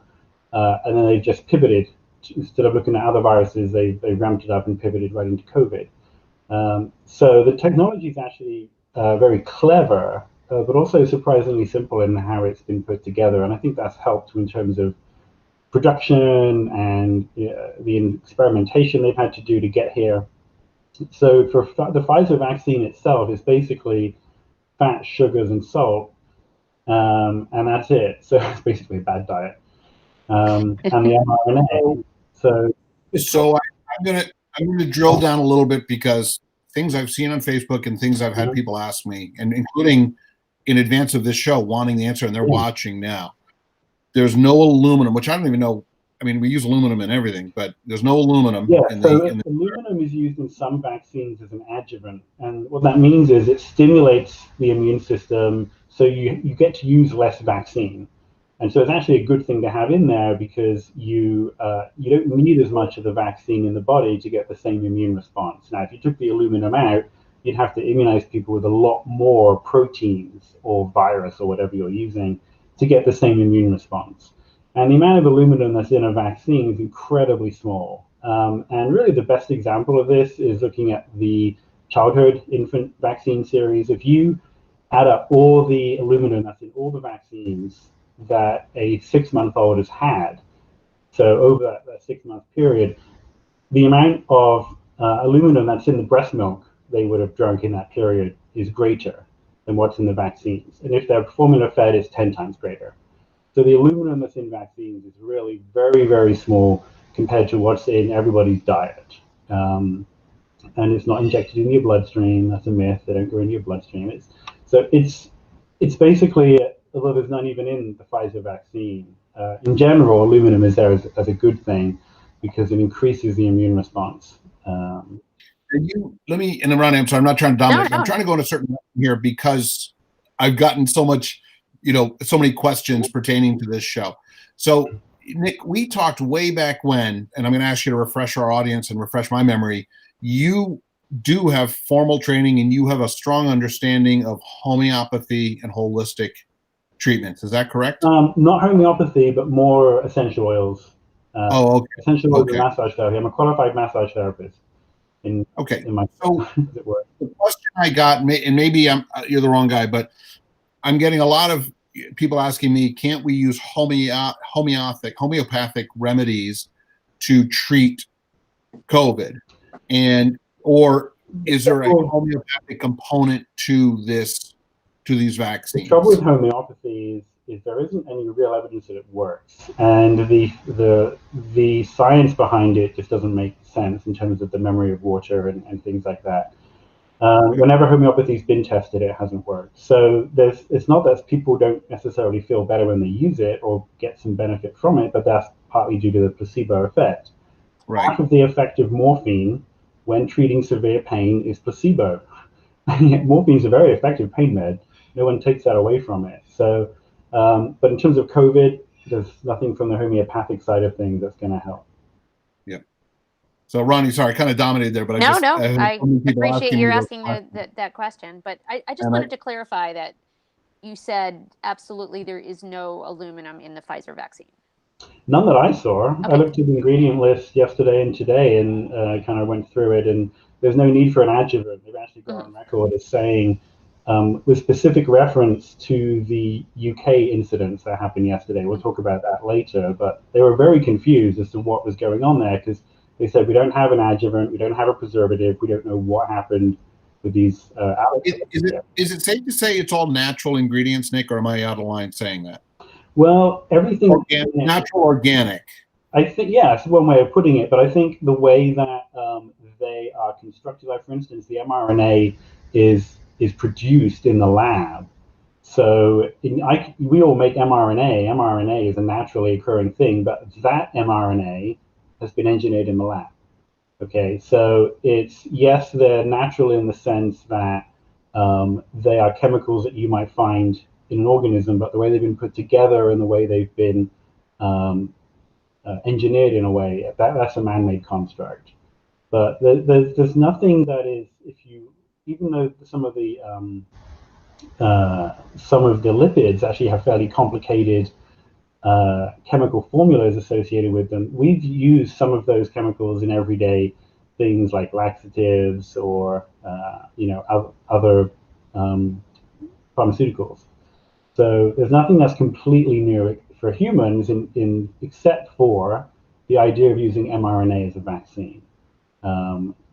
E: and then they've just pivoted. Instead of looking at other viruses, they ramped it up and pivoted right into COVID. So the technology is actually very clever, but also surprisingly simple in how it's been put together. And I think that's helped in terms of production and the experimentation they've had to do to get here. So for the Pfizer vaccine itself, is basically fat, sugars, and salt, and that's it. So it's basically a bad diet. And the mRNA.
B: So I'm gonna drill down a little bit, because things I've seen on Facebook and things I've had people ask me, and including in advance of this show, wanting the answer, and they're watching now. There's no aluminum, which I don't even know. I mean, we use aluminum in everything, but there's no aluminum.
E: Yeah, aluminum is used in some vaccines as an adjuvant, and what that means is it stimulates the immune system, so you get to use less vaccine. And so it's actually a good thing to have in there, because you don't need as much of the vaccine in the body to get the same immune response. Now, if you took the aluminum out, you'd have to immunize people with a lot more proteins or virus or whatever you're using to get the same immune response. And the amount of aluminum that's in a vaccine is incredibly small. And really the best example of this is looking at the childhood infant vaccine series. If you add up all the aluminum that's in all the vaccines that a 6-month-old has had, so over that 6-month period, the amount of aluminum that's in the breast milk they would have drunk in that period is greater than what's in the vaccines. And if they're formula fed, it's 10 times greater. So the aluminum that's in vaccines is really very, very small compared to what's in everybody's diet. And it's not injected in your bloodstream. That's a myth. They don't go into your bloodstream. It's basically, although there's none even in the Pfizer vaccine, in general, aluminum is there as a good thing, because it increases the immune response.
B: Let me, and Ronnie, I'm sorry, I'm not trying to dominate. No. I'm trying to go in a certain here, because I've gotten so much, so many questions pertaining to this show. So, Nick, we talked way back when, and I'm going to ask you to refresh our audience and refresh my memory. You do have formal training, and you have a strong understanding of homeopathy and holistic treatments. Is that correct?
E: Not homeopathy, but more essential oils.
B: Okay.
E: Essential oils and massage therapy. I'm a qualified massage therapist. In my
B: so the question I got, and maybe you're the wrong guy, but I'm getting a lot of people asking me, can't we use homeopathic remedies to treat COVID? And or is there a homeopathic component to these vaccines?
E: The trouble with homeopathy is there isn't any real evidence that it works, and the science behind it just doesn't make sense in terms of the memory of water and things like that. Whenever homeopathy's been tested, it hasn't worked. So it's not that people don't necessarily feel better when they use it or get some benefit from it, but that's partly due to the placebo effect.
B: Right.
E: Half of the effect of morphine when treating severe pain is placebo. And yet morphine is a very effective pain med. No one takes that away from it. So, but in terms of COVID, there's nothing from the homeopathic side of things that's going to help.
B: Yeah. So, Ronnie, sorry, I kind of dominated there, but
C: I appreciate you asking that question. But I just wanted to clarify that you said absolutely there is no aluminum in the Pfizer vaccine.
E: None that I saw.
C: Okay.
E: I looked at the ingredient list yesterday and today and kind of went through it, and there's no need for an adjuvant. They've actually gone on record as saying, with specific reference to the UK incidents that happened yesterday. We'll talk about that later, but they were very confused as to what was going on there, because they said, we don't have an adjuvant, we don't have a preservative, we don't know what happened with these
B: Is it safe to say it's all natural ingredients, Nick, or am I out of line saying that?
E: Well, everything
B: natural, organic.
E: I think, yeah, it's one way of putting it, but I think the way that they are constructed, like for instance, the mRNA is produced in the lab. So we all make mRNA. mRNA is a naturally occurring thing, but that mRNA has been engineered in the lab. Okay, so yes, they're natural in the sense that they are chemicals that you might find in an organism, but the way they've been put together and the way they've been engineered in a way, that's a man-made construct. But there's nothing that is, even though some of the lipids actually have fairly complicated chemical formulas associated with them, we've used some of those chemicals in everyday things like laxatives or other pharmaceuticals. So there's nothing that's completely new for humans except for the idea of using mRNA as a vaccine.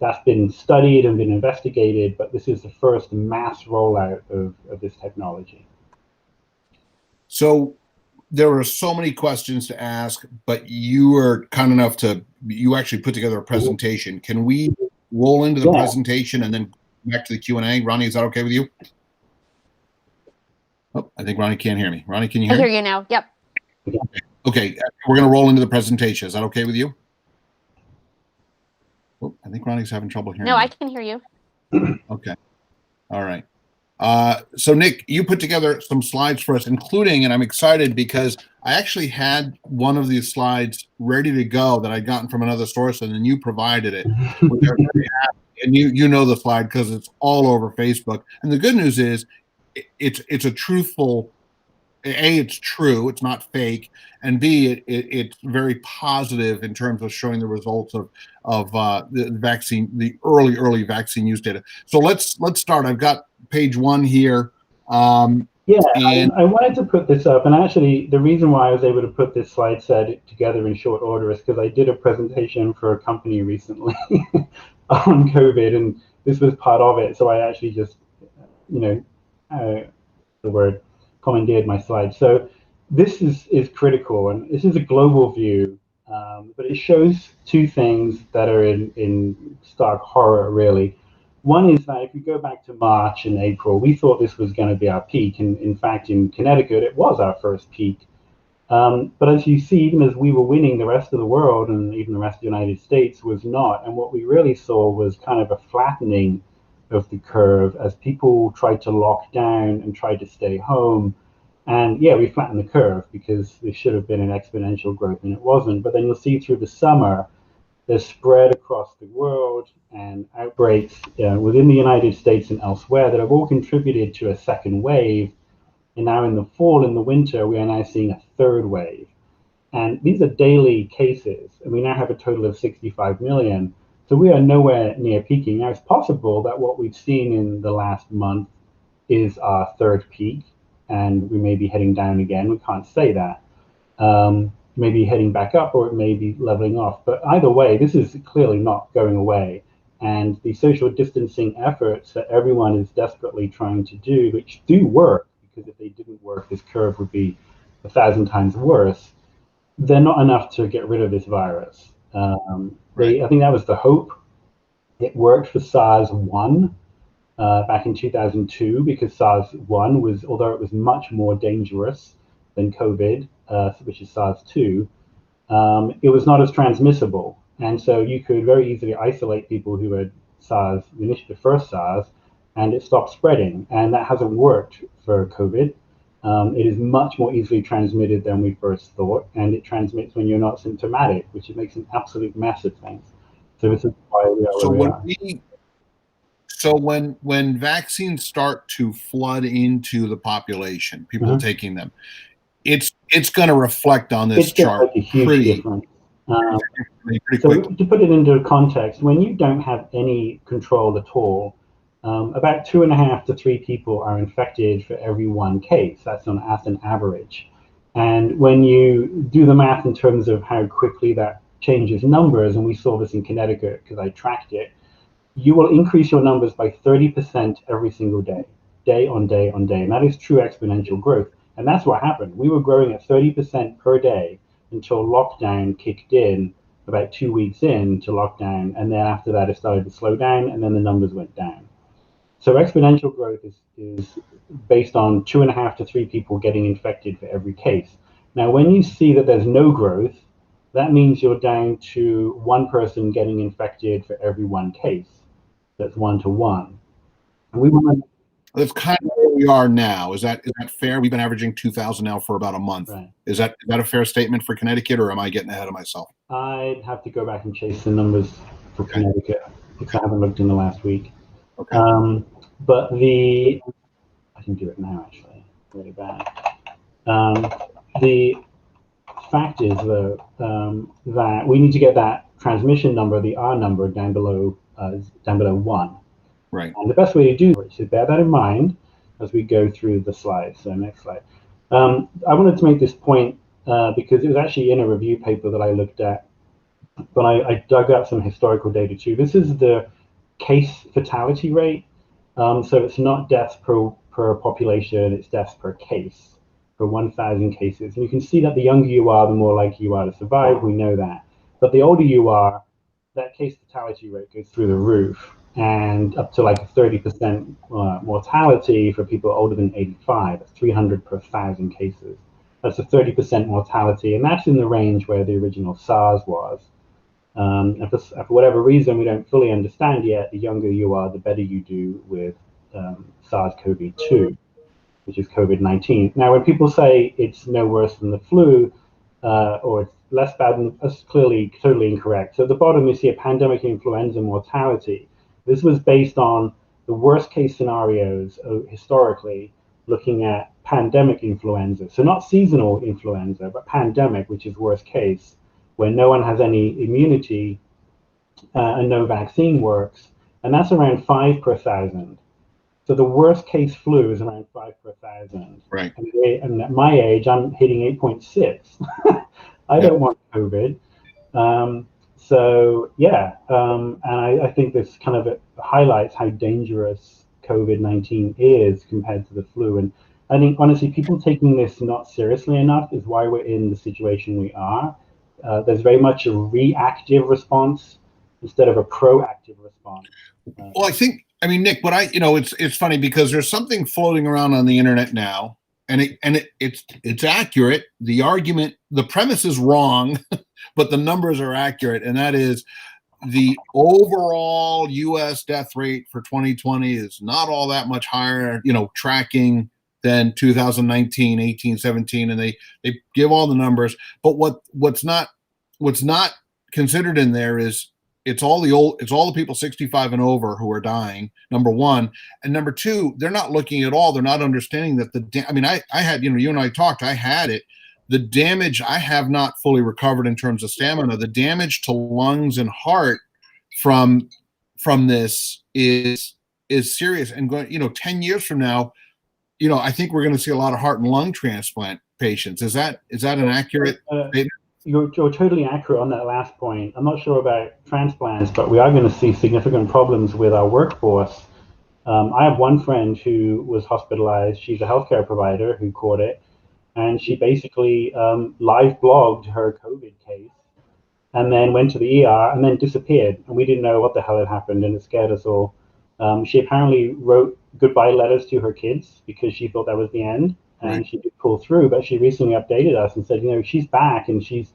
E: That's been studied and been investigated, but this is the first mass rollout of this technology.
B: So there were so many questions to ask, but you were kind enough you actually put together a presentation. Can we roll into the presentation and then back to the Q&A? Ronnie, is that okay with you? Oh, I think Ronnie can't hear me. Ronnie, can you hear me?
C: I hear you now. Yep.
B: Okay, we're going to roll into the presentation. Is that okay with you? Oh, I think Ronnie's having trouble hearing me.
C: No, I can hear you.
B: Okay. All right. So Nick, you put together some slides for us, including, and I'm excited because I actually had one of these slides ready to go that I'd gotten from another source, and then you provided it. And you know the slide because it's all over Facebook. And the good news is it's a truthful, A, it's true, it's not fake, and B, it's very positive in terms of showing the results of the vaccine, the early vaccine use data. So let's start. I've got page 1 here.
E: I wanted to put this up, and actually the reason why I was able to put this slide set together in short order is because I did a presentation for a company recently on COVID, and this was part of it. So I actually just, commandeered my slides. So this is critical, and this is a global view, but it shows two things that are in stark horror, really. One is that if you go back to March and April, we thought this was going to be our peak, and in fact, in Connecticut, it was our first peak. But as you see, even as we were winning, the rest of the world and even the rest of the United States was not. And what we really saw was kind of a flattening of the curve as people tried to lock down and tried to stay home. And yeah, we flattened the curve because there should have been an exponential growth and it wasn't. But then you'll see through the summer, there's spread across the world and outbreaks within the United States and elsewhere that have all contributed to a second wave. And now in the fall and the winter, we are now seeing a third wave. And these are daily cases. And we now have a total of 65 million. So we are nowhere near peaking. Now, it's possible that what we've seen in the last month is our third peak. and we may be heading down again. We can't say that. Maybe heading back up, or it may be leveling off. But either way, this is clearly not going away. And the social distancing efforts that everyone is desperately trying to do, which do work, because if they didn't work, this curve would be 1,000 times worse. They're not enough to get rid of this virus. I think that was the hope. It worked for SARS-1 back in 2002, because SARS-1 was, although it was much more dangerous than COVID, which is SARS-2, it was not as transmissible. And so you could very easily isolate people who had SARS, the first SARS, and it stopped spreading. And that hasn't worked for COVID. It is much more easily transmitted than we first thought, and it transmits when you're not symptomatic, which it makes an absolute mess of things. So this is why we are where we are.
B: So when vaccines start to flood into the population, people taking them, it's going to reflect on this chart
E: like a huge difference.
B: pretty
E: so
B: quick.
E: To put it into context, when you don't have any control at all, about 2.5 to 3 people are infected for every 1 case. That's an average. And when you do the math in terms of how quickly that changes numbers, and we saw this in Connecticut because I tracked it, you will increase your numbers by 30% every single day, day on day on day. And that is true exponential growth. And that's what happened. We were growing at 30% per day until lockdown kicked in about 2 weeks into lockdown. And then after that, it started to slow down, and then the numbers went down. So exponential growth is based on 2.5 to 3 people getting infected for every case. Now, when you see that there's no growth, that means you're down to 1 person getting infected for every 1 case. That's 1 to 1. And we want.
B: That's kind of where we are now. Is that fair? We've been averaging 2,000 now for about a month.
E: Right.
B: Is that a fair statement for Connecticut, or am I getting ahead of myself?
E: I'd have to go back and chase the numbers for Connecticut, because I haven't looked in the last week.
B: Okay.
E: But I can do it now, actually. Really bad. The fact is, though, that we need to get that transmission number, the R number, down below 1.
B: Right.
E: And the best way to do it is bear that in mind as we go through the slides. So next slide. I wanted to make this point because it was actually in a review paper that I looked at, but I dug up some historical data too. This is the case fatality rate. So it's not deaths per population, it's deaths per case, per 1,000 cases. And you can see that the younger you are, the more likely you are to survive. We know that. But the older you are, that case fatality rate goes through the roof, and up to like a 30% mortality for people older than 85. That's 300 per 1,000 cases. That's a 30% mortality, and that's in the range where the original SARS was. And for whatever reason we don't fully understand yet, the younger you are, the better you do with SARS-CoV-2, which is COVID-19. Now, when people say it's no worse than the flu, or it's less bad than, that's clearly totally incorrect. So at the bottom, you see a pandemic influenza mortality. This was based on the worst case scenarios historically, looking at pandemic influenza. So not seasonal influenza, but pandemic, which is worst case, where no one has any immunity and no vaccine works. And that's around 5 per 1,000. So the worst case flu is around 5 per 1,000.
B: Right.
E: And at my age, I'm hitting 8.6. I don't want COVID. And I think this kind of highlights how dangerous COVID-19 is compared to the flu. And I think, honestly, people taking this not seriously enough is why we're in the situation we are. There's very much a reactive response instead of a proactive response.
B: Well, I mean, Nick, but it's funny because there's something floating around on the internet now, and it's accurate. The argument, the premise is wrong, but the numbers are accurate, and that is the overall U.S. death rate for 2020 is not all that much higher, tracking than 2019, 18, 17, and they give all the numbers. But what's not considered in there is it's all the people 65 and over who are dying, number one. And number two, they're not looking at all. They're not understanding that I had, you and I talked, I had it. The damage, I have not fully recovered in terms of stamina. The damage to lungs and heart from this is serious. And going, 10 years from now, I think we're going to see a lot of heart and lung transplant patients. Is that an accurate statement?
E: You're totally accurate on that last point. I'm not sure about transplants, but we are going to see significant problems with our workforce. I have one friend who was hospitalized. She's a healthcare provider who caught it, and she basically live blogged her COVID case and then went to the ER and then disappeared. And we didn't know what the hell had happened, and it scared us all. She apparently wrote goodbye letters to her kids because she thought that was the end, and
B: Right.
E: she did pull through. But she recently updated us and said, she's back and she's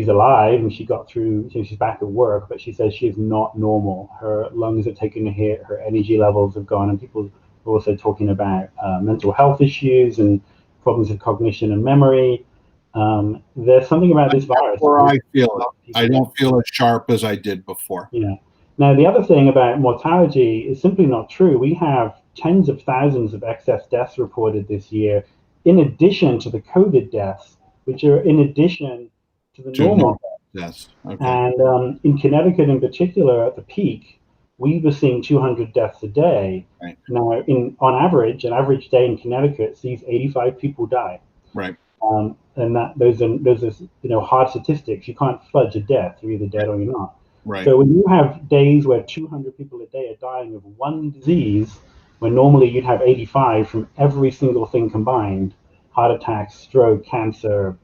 E: alive and she got through. She's back at work, but she says she is not normal. Her lungs have taken a hit. Her energy levels have gone, and people are also talking about mental health issues and problems of cognition and memory. There's something about this virus.
B: Where I feel it. I don't feel as sharp as I did before.
E: Yeah. Now, the other thing about mortality is simply not true. We have tens of thousands of excess deaths reported this year, in addition to the COVID deaths, which are in addition to the normal
B: deaths. Okay.
E: And in Connecticut in particular, at the peak, we were seeing 200 deaths a day.
B: Right.
E: Now, on average, an average day in Connecticut sees 85 people die.
B: Right.
E: And those are hard statistics. You can't fudge a death. You're either dead or you're not.
B: Right.
E: So when you have days where 200 people a day are dying of one disease, when normally you'd have 85 from every single thing combined, heart attacks, stroke, cancer,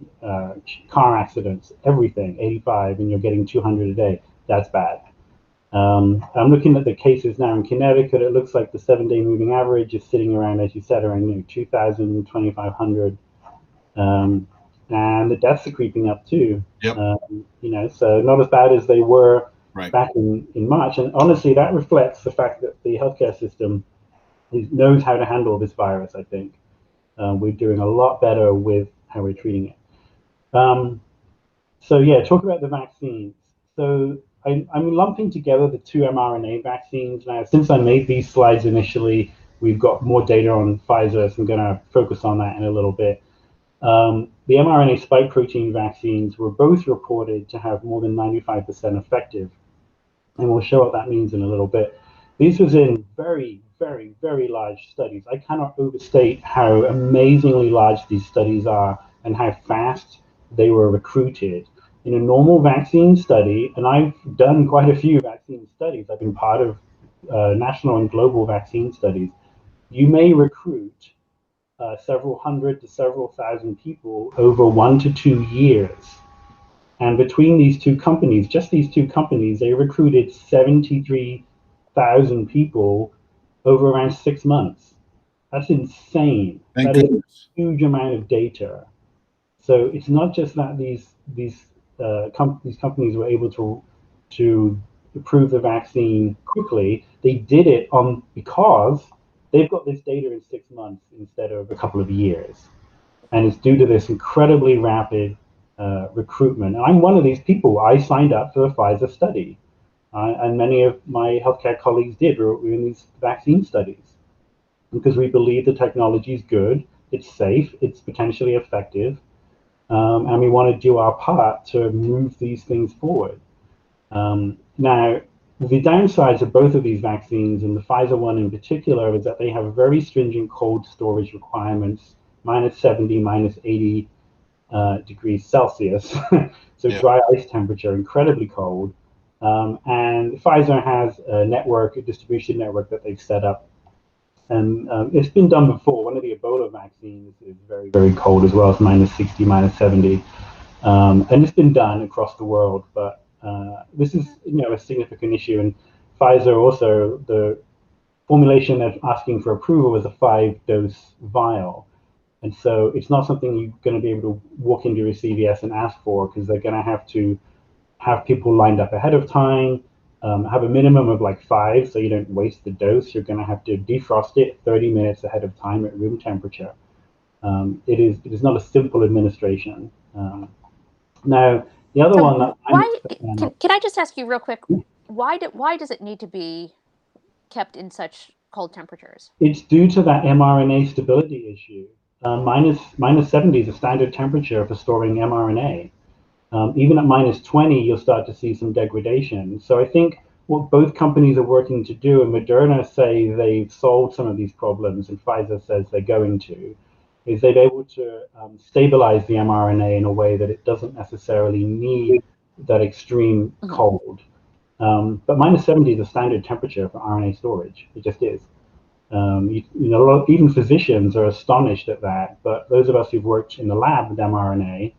E: car accidents, everything, 85, and you're getting 200 a day, that's bad. I'm looking at the cases now in Connecticut. It looks like the 7-day moving average is sitting around, as you said, around 2,000, 2,500. And the deaths are creeping up too.
B: Yep.
E: So not as bad as they were
B: right.
E: back in March. And honestly, that reflects the fact that the healthcare system knows how to handle this virus, I think. We're doing a lot better with how we're treating it. Talk about the vaccines. So I'm lumping together the two mRNA vaccines. Now, since I made these slides initially, we've got more data on Pfizer, so I'm going to focus on that in a little bit. The mRNA spike protein vaccines were both reported to have more than 95% effective. And we'll show what that means in a little bit. These was in very, very, very large studies. I cannot overstate how amazingly large these studies are and how fast they were recruited. In a normal vaccine study, and I've done quite a few vaccine studies, I've been part of national and global vaccine studies, you may recruit several hundred to several thousand people over 1 to 2 years. And between these two companies, just these two companies, they recruited 73,000 people over around 6 months. That's insane. That is a huge amount of data. So it's not just that these companies were able to approve the vaccine quickly. They did it because they've got this data in 6 months instead of a couple of years. And it's due to this incredibly rapid recruitment. And I'm one of these people. I signed up for the Pfizer study. And many of my healthcare colleagues did. We were in these vaccine studies because we believe the technology is good, it's safe, it's potentially effective, and we want to do our part to move these things forward. Now, the downsides of both of these vaccines, and the Pfizer one in particular, is that they have very stringent cold storage requirements, -70, -80 degrees Celsius. So dry ice temperature, incredibly cold. And Pfizer has a distribution network that they've set up. And it's been done before. One of the Ebola vaccines is very, very cold as well. It's -60, -70. And it's been done across the world, but this is a significant issue. And Pfizer also, the formulation they're asking for approval is a 5-dose vial. And so it's not something you're going to be able to walk into a CVS and ask for, because they're going to have people lined up ahead of time, have a minimum of like 5 so you don't waste the dose. You're going to have to defrost it 30 minutes ahead of time at room temperature. It is not a simple administration. Now, the other one that
C: can I just ask you real quick, why does it need to be kept in such cold temperatures?
E: It's due to that mRNA stability issue. -70 is a standard temperature for storing mRNA. Even at -20, you'll start to see some degradation. So I think what both companies are working to do, and Moderna say they've solved some of these problems, and Pfizer says they're going to, is they're able to stabilize the mRNA in a way that it doesn't necessarily need that extreme cold. But -70 is a standard temperature for RNA storage. It just is. Even physicians are astonished at that, but those of us who've worked in the lab with mRNA,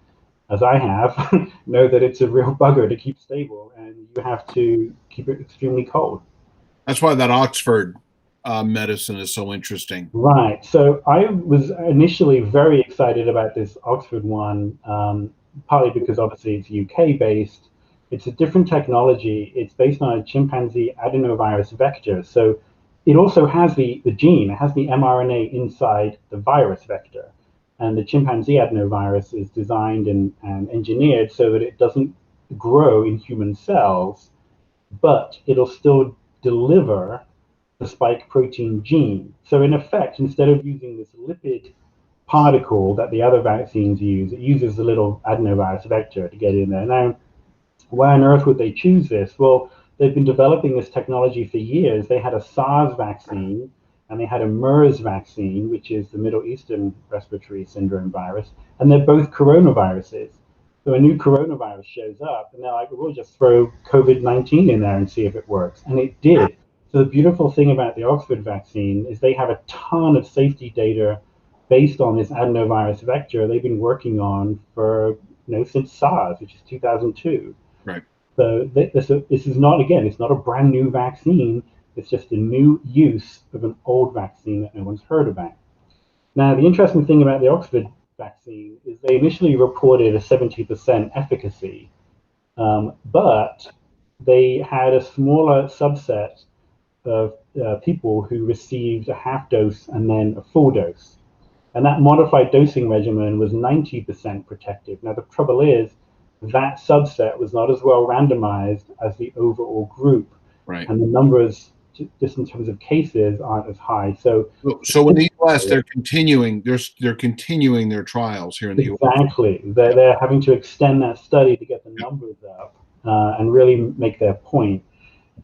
E: as I have, know that it's a real bugger to keep stable, and you have to keep it extremely cold.
B: That's why that Oxford medicine is so interesting.
E: Right. So I was initially very excited about this Oxford one, partly because obviously it's UK based. It's a different technology. It's based on a chimpanzee adenovirus vector. So it also has the gene, it has the mRNA inside the virus vector. And the chimpanzee adenovirus is designed and engineered so that it doesn't grow in human cells, but it'll still deliver the spike protein gene. So in effect, instead of using this lipid particle that the other vaccines use, it uses the little adenovirus vector to get in there. Now, why on earth would they choose this? Well, they've been developing this technology for years. They had a SARS vaccine and they had a MERS vaccine, which is the Middle Eastern Respiratory Syndrome virus, and they're both coronaviruses. So a new coronavirus shows up and they're like, we'll just throw COVID-19 in there and see if it works. And it did. So the beautiful thing about the Oxford vaccine is they have a ton of safety data based on this adenovirus vector they've been working on for since SARS, which is 2002.
B: Right.
E: So this is not, again, it's not a brand new vaccine. It's just a new use of an old vaccine that no one's heard about. Now, the interesting thing about the Oxford vaccine is they initially reported a 70% efficacy, but they had a smaller subset of people who received a half dose and then a full dose. And that modified dosing regimen was 90% protective. Now, the trouble is that subset was not as well randomized as the overall group.
B: Right.
E: And the numbers, just in terms of cases, aren't as high. So
B: in the U.S., they're continuing their trials here in the U.S.
E: Exactly. They're having to extend that study to get the numbers up and really make their point.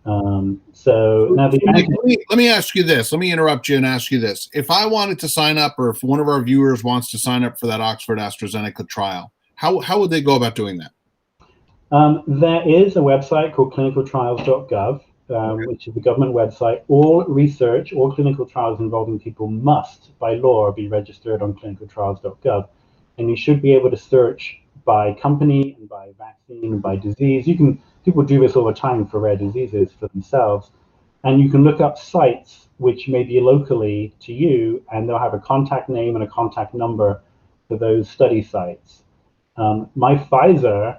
E: So now
B: let me ask you this. Let me interrupt you and ask you this. If I wanted to sign up, or if one of our viewers wants to sign up for that Oxford AstraZeneca trial, how would they go about doing that?
E: There is a website called clinicaltrials.gov, which is the government website. All research, all clinical trials involving people must, by law, be registered on clinicaltrials.gov. And you should be able to search by company and by vaccine and by disease. People do this all the time for rare diseases for themselves. And you can look up sites which may be locally to you, and they'll have a contact name and a contact number for those study sites. My Pfizer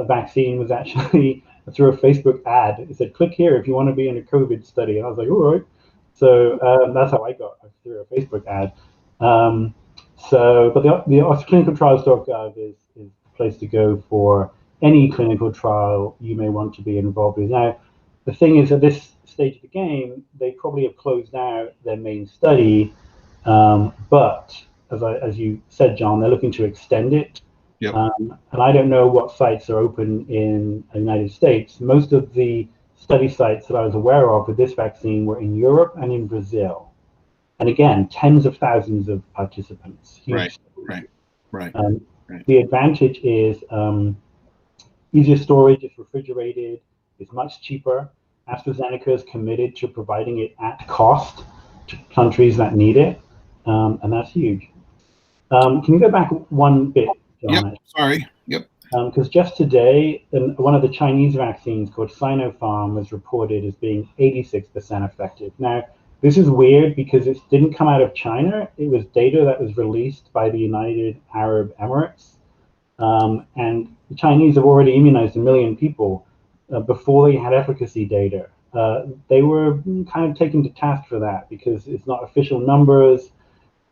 E: vaccine was actually through a Facebook ad. It said, click here if you want to be in a COVID study. And I was like, all right. So that's how I got through a Facebook ad. But the clinicaltrials.gov is the place to go for any clinical trial you may want to be involved with. Now, the thing is, at this stage of the game, they probably have closed out their main study, but as you said, John, they're looking to extend it.
B: Yep.
E: And I don't know what sites are open in the United States. Most of the study sites that I was aware of with this vaccine were in Europe and in Brazil. And again, tens of thousands of participants. Huge.
B: Right.
E: The advantage is easier storage, it's refrigerated, it's much cheaper. AstraZeneca is committed to providing it at cost to countries that need it, and that's huge. Can you go back one bit, John?
B: Yep, sorry. Yep.
E: Because just today, one of the Chinese vaccines called Sinopharm was reported as being 86% effective. Now, this is weird because it didn't come out of China. It was data that was released by the United Arab Emirates. And the Chinese have already immunized 1 million people before they had efficacy data. They were kind of taken to task for that because it's not official numbers.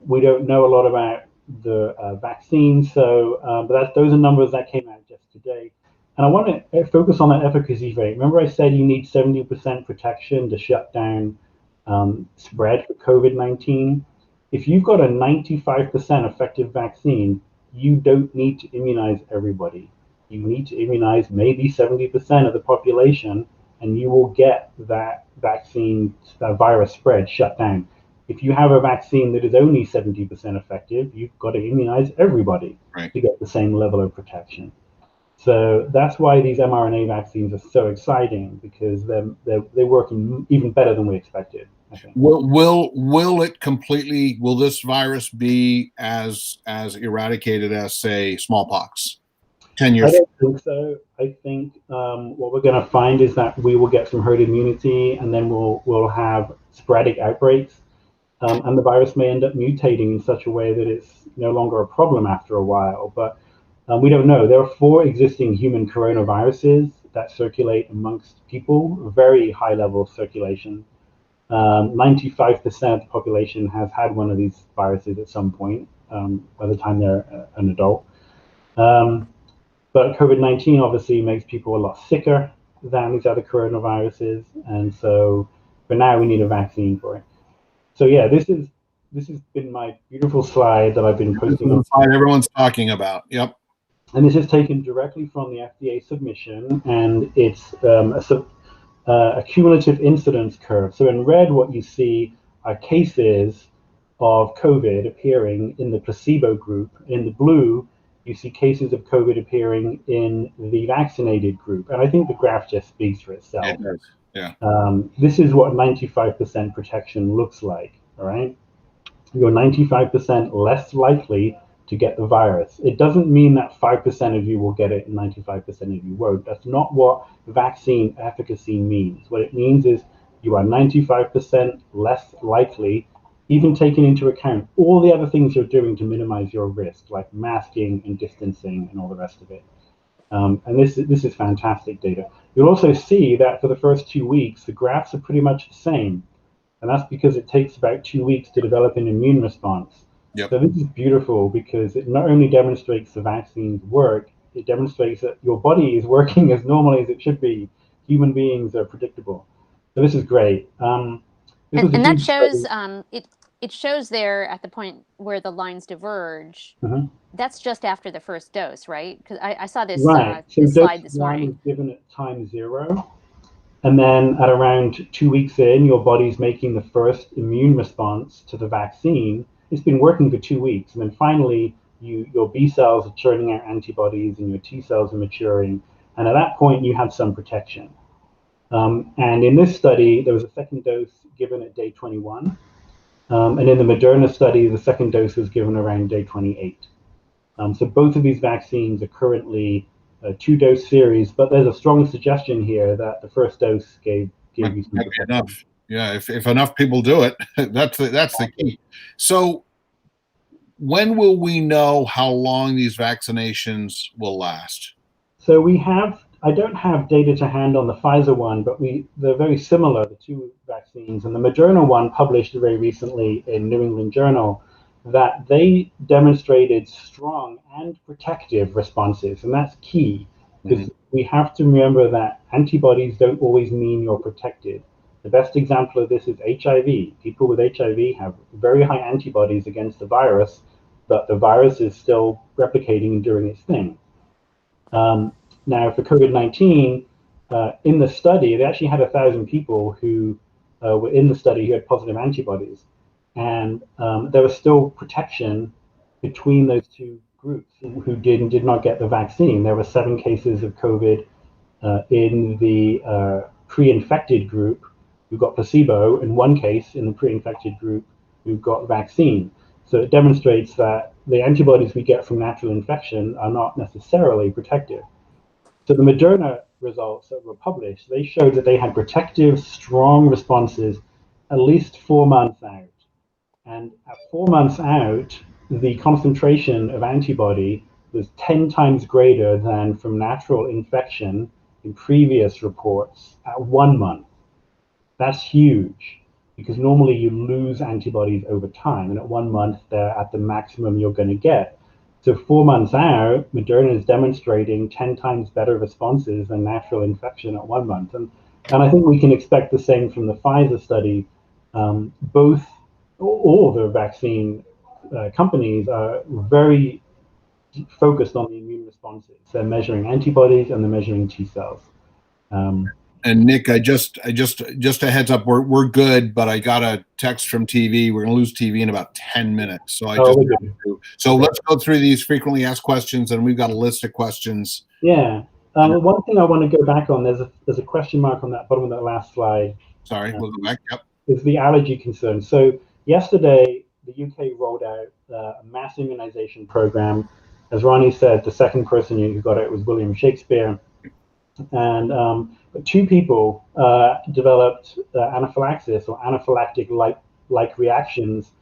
E: We don't know a lot about the vaccine. But those are numbers that came out just today. And I want to focus on that efficacy rate. Remember I said you need 70% protection to shut down spread for COVID-19? If you've got a 95% effective vaccine, you don't need to immunize everybody. You need to immunize maybe 70% of the population, and you will get that vaccine virus spread shut down. If you have a vaccine that is only 70% effective, you've got to immunize everybody to get the same level of protection. So that's why these mRNA vaccines are so exciting, because they're working even better than we expected, I think.
B: Will it completely? Will this virus be as eradicated as, say, smallpox? 10 years.
E: I don't think so. I think what we're going to find is that we will get some herd immunity, and then we'll have sporadic outbreaks, and the virus may end up mutating in such a way that it's no longer a problem after a while. But we don't know. There are 4 existing human coronaviruses that circulate amongst people, very high level of circulation. 95% of the population has had one of these viruses at some point by the time they're an adult. But COVID-19 obviously makes people a lot sicker than these other coronaviruses, and so for now we need a vaccine for it. So yeah, this has been my beautiful slide that I've been posting on.
B: Slide everyone's talking about. Yep.
E: And this is taken directly from the FDA submission, and it's a cumulative incidence curve. So in red, what you see are cases of COVID appearing in the placebo group. In the blue, you see cases of COVID appearing in the vaccinated group. And I think the graph just speaks for itself.
B: It does. Yeah.
E: This is what 95% protection looks like, all right? You're 95% less likely to get the virus. It doesn't mean that 5% of you will get it and 95% of you won't. That's not what vaccine efficacy means. What it means is you are 95% less likely, even taking into account all the other things you're doing to minimize your risk, like masking and distancing and all the rest of it. And this is fantastic data. You'll also see that for the first 2 weeks, the graphs are pretty much the same. And that's because it takes about 2 weeks to develop an immune response.
B: Yep.
E: So this is beautiful because it not only demonstrates the vaccines work, it demonstrates that your body is working as normally as it should be. Human beings are predictable. So this is great.
C: And that shows it shows there at the point where the lines diverge.
E: Mm-hmm.
C: That's just after the first dose, right? Because I saw this,
E: this
C: slide this
E: one
C: morning.
E: was given at time 0. And then at around 2 weeks in, your body's making the first immune response to the vaccine. It's been working for 2 weeks. And then finally, your B cells are churning out antibodies and your T cells are maturing. And at that point, you have some protection. And in this study, there was a second dose given at day 21. And in the Moderna study, the second dose was given around day 28. So both of these vaccines are currently a 2-dose series, but there's a strong suggestion here that the first dose gave you some protection.
B: Enough. Yeah, if enough people do it, that's the key. So when will we know how long these vaccinations will last?
E: So I don't have data to hand on the Pfizer one, but they're very similar, the 2 vaccines. And the Moderna one published very recently in New England Journal that they demonstrated strong and protective responses. And that's key, because we have to remember that antibodies don't always mean you're protected. The best example of this is HIV. People with HIV have very high antibodies against the virus, but the virus is still replicating and doing its thing. Now, for COVID-19, in the study, they actually had 1,000 people who were in the study who had positive antibodies. And there was still protection between those 2 groups who did not get the vaccine. There were 7 cases of COVID in the pre-infected group who got placebo, and 1 case in the pre-infected group who got vaccine. So it demonstrates that the antibodies we get from natural infection are not necessarily protective. So the Moderna results that were published, they showed that they had protective, strong responses at least 4 months out. And at 4 months out, the concentration of antibody was 10 times greater than from natural infection in previous reports at 1 month. That's huge, because normally you lose antibodies over time, and at 1 month, they're at the maximum you're going to get. So 4 months out, Moderna is demonstrating 10 times better responses than natural infection at 1 month. And I think we can expect the same from the Pfizer study. All the vaccine companies are very focused on the immune responses. They're measuring antibodies and they're measuring T cells.
B: And And Nick, I just a heads up, we're good, but I got a text from TV. We're gonna lose TV in about 10 minutes. So let's go through these frequently asked questions, and we've got a list of questions.
E: Yeah. One thing I want to go back on, there's a question mark on that bottom of that last slide.
B: Sorry, we'll go back. Yep.
E: Is the allergy concern. So yesterday, the UK rolled out a mass immunization program. As Ronnie said, the second person who got it was William Shakespeare. And but two people developed anaphylaxis or anaphylactic-like reactions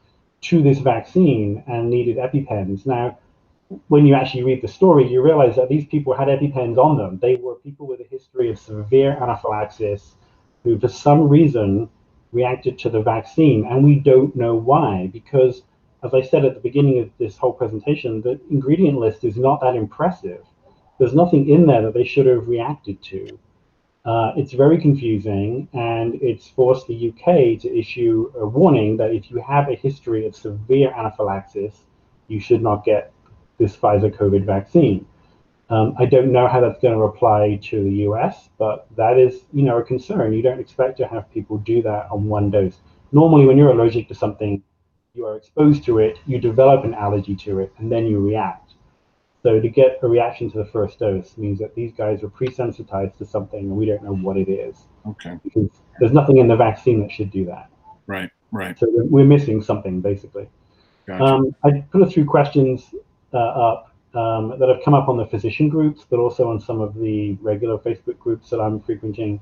E: to this vaccine and needed EpiPens. Now, when you actually read the story, you realize that these people had EpiPens on them. They were people with a history of severe anaphylaxis who, for some reason, reacted to the vaccine. And we don't know why, because, as I said at the beginning of this whole presentation, the ingredient list is not that impressive. There's nothing in there that they should have reacted to. It's very confusing, and it's forced the UK to issue a warning that if you have a history of severe anaphylaxis, you should not get this Pfizer COVID vaccine. I don't know how that's going to apply to the US, but that is, a concern. You don't expect to have people do that on one dose. Normally, when you're allergic to something, you are exposed to it, you develop an allergy to it, and then you react. So to get a reaction to the first dose means that these guys are pre-sensitized to something, and we don't know what it is.
B: Okay.
E: Because there's nothing in the vaccine that should do that.
B: Right.
E: So we're missing something, basically.
B: Gotcha.
E: I put a few questions up that have come up on the physician groups, but also on some of the regular Facebook groups that I'm frequenting.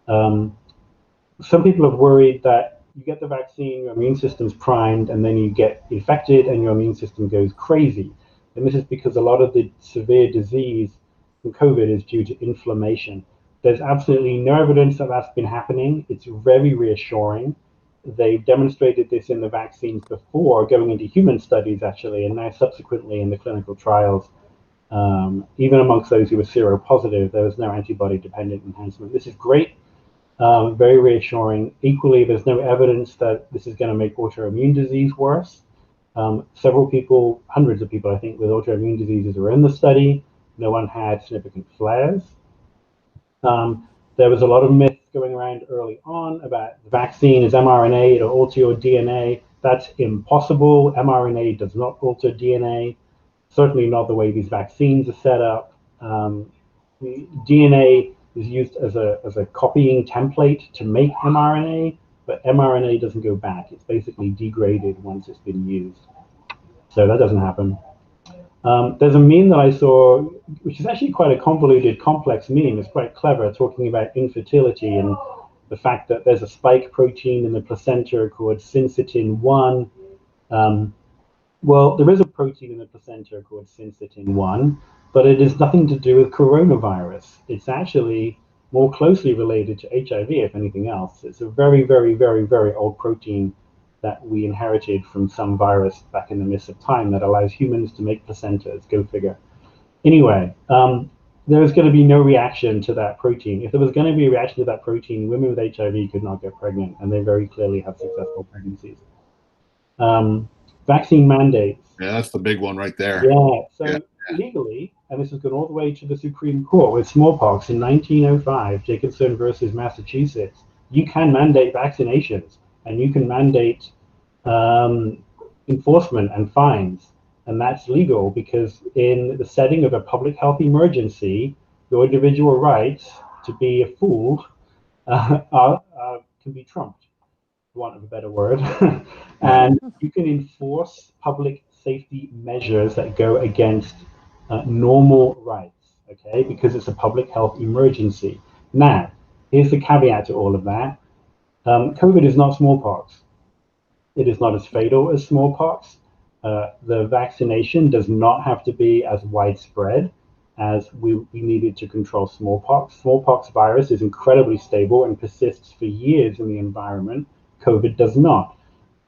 E: Some people have worried that you get the vaccine, your immune system's primed, and then you get infected and your immune system goes crazy. And this is because a lot of the severe disease from COVID is due to inflammation. There's absolutely no evidence that that's been happening. It's very reassuring. They demonstrated this in the vaccines before going into human studies, actually, and now subsequently in the clinical trials. Even amongst those who were seropositive, there was no antibody-dependent enhancement. This is great, very reassuring. Equally, there's no evidence that this is going to make autoimmune disease worse. Several people, hundreds of people, I think, with autoimmune diseases were in the study. No one had significant flares. There was a lot of myth going around early on about the vaccine is mRNA, it'll alter your DNA. That's impossible. mRNA does not alter DNA, certainly not the way these vaccines are set up. The DNA is used as a copying template to make mRNA, but mRNA doesn't go back. It's basically degraded once it's been used. So that doesn't happen. There's a meme that I saw, which is actually quite a convoluted, complex meme. It's quite clever, talking about infertility and the fact that there's a spike protein in the placenta called syncytin-1. Well, there is a protein in the placenta called syncytin-1, but it has nothing to do with coronavirus. It's actually more closely related to HIV, if anything else. It's a very, very, very, very old protein that we inherited from some virus back in the midst of time that allows humans to make placentas, go figure. Anyway, there was going to be no reaction to that protein. If there was going to be a reaction to that protein, women with HIV could not get pregnant, and they very clearly have successful pregnancies. Vaccine mandates.
B: Yeah, that's the big one right there.
E: Yeah, so legally, and this has gone all the way to the Supreme Court with smallpox in 1905, Jacobson versus Massachusetts, you can mandate vaccinations, and you can mandate enforcement and fines. And that's legal because in the setting of a public health emergency, your individual rights to be a fool can be trumped, for want of a better word. And you can enforce public safety measures that go against normal rights, okay, because it's a public health emergency. Now, here's the caveat to all of that. COVID is not smallpox. It is not as fatal as smallpox. The vaccination does not have to be as widespread as we needed to control smallpox. Smallpox virus is incredibly stable and persists for years in the environment. COVID does not.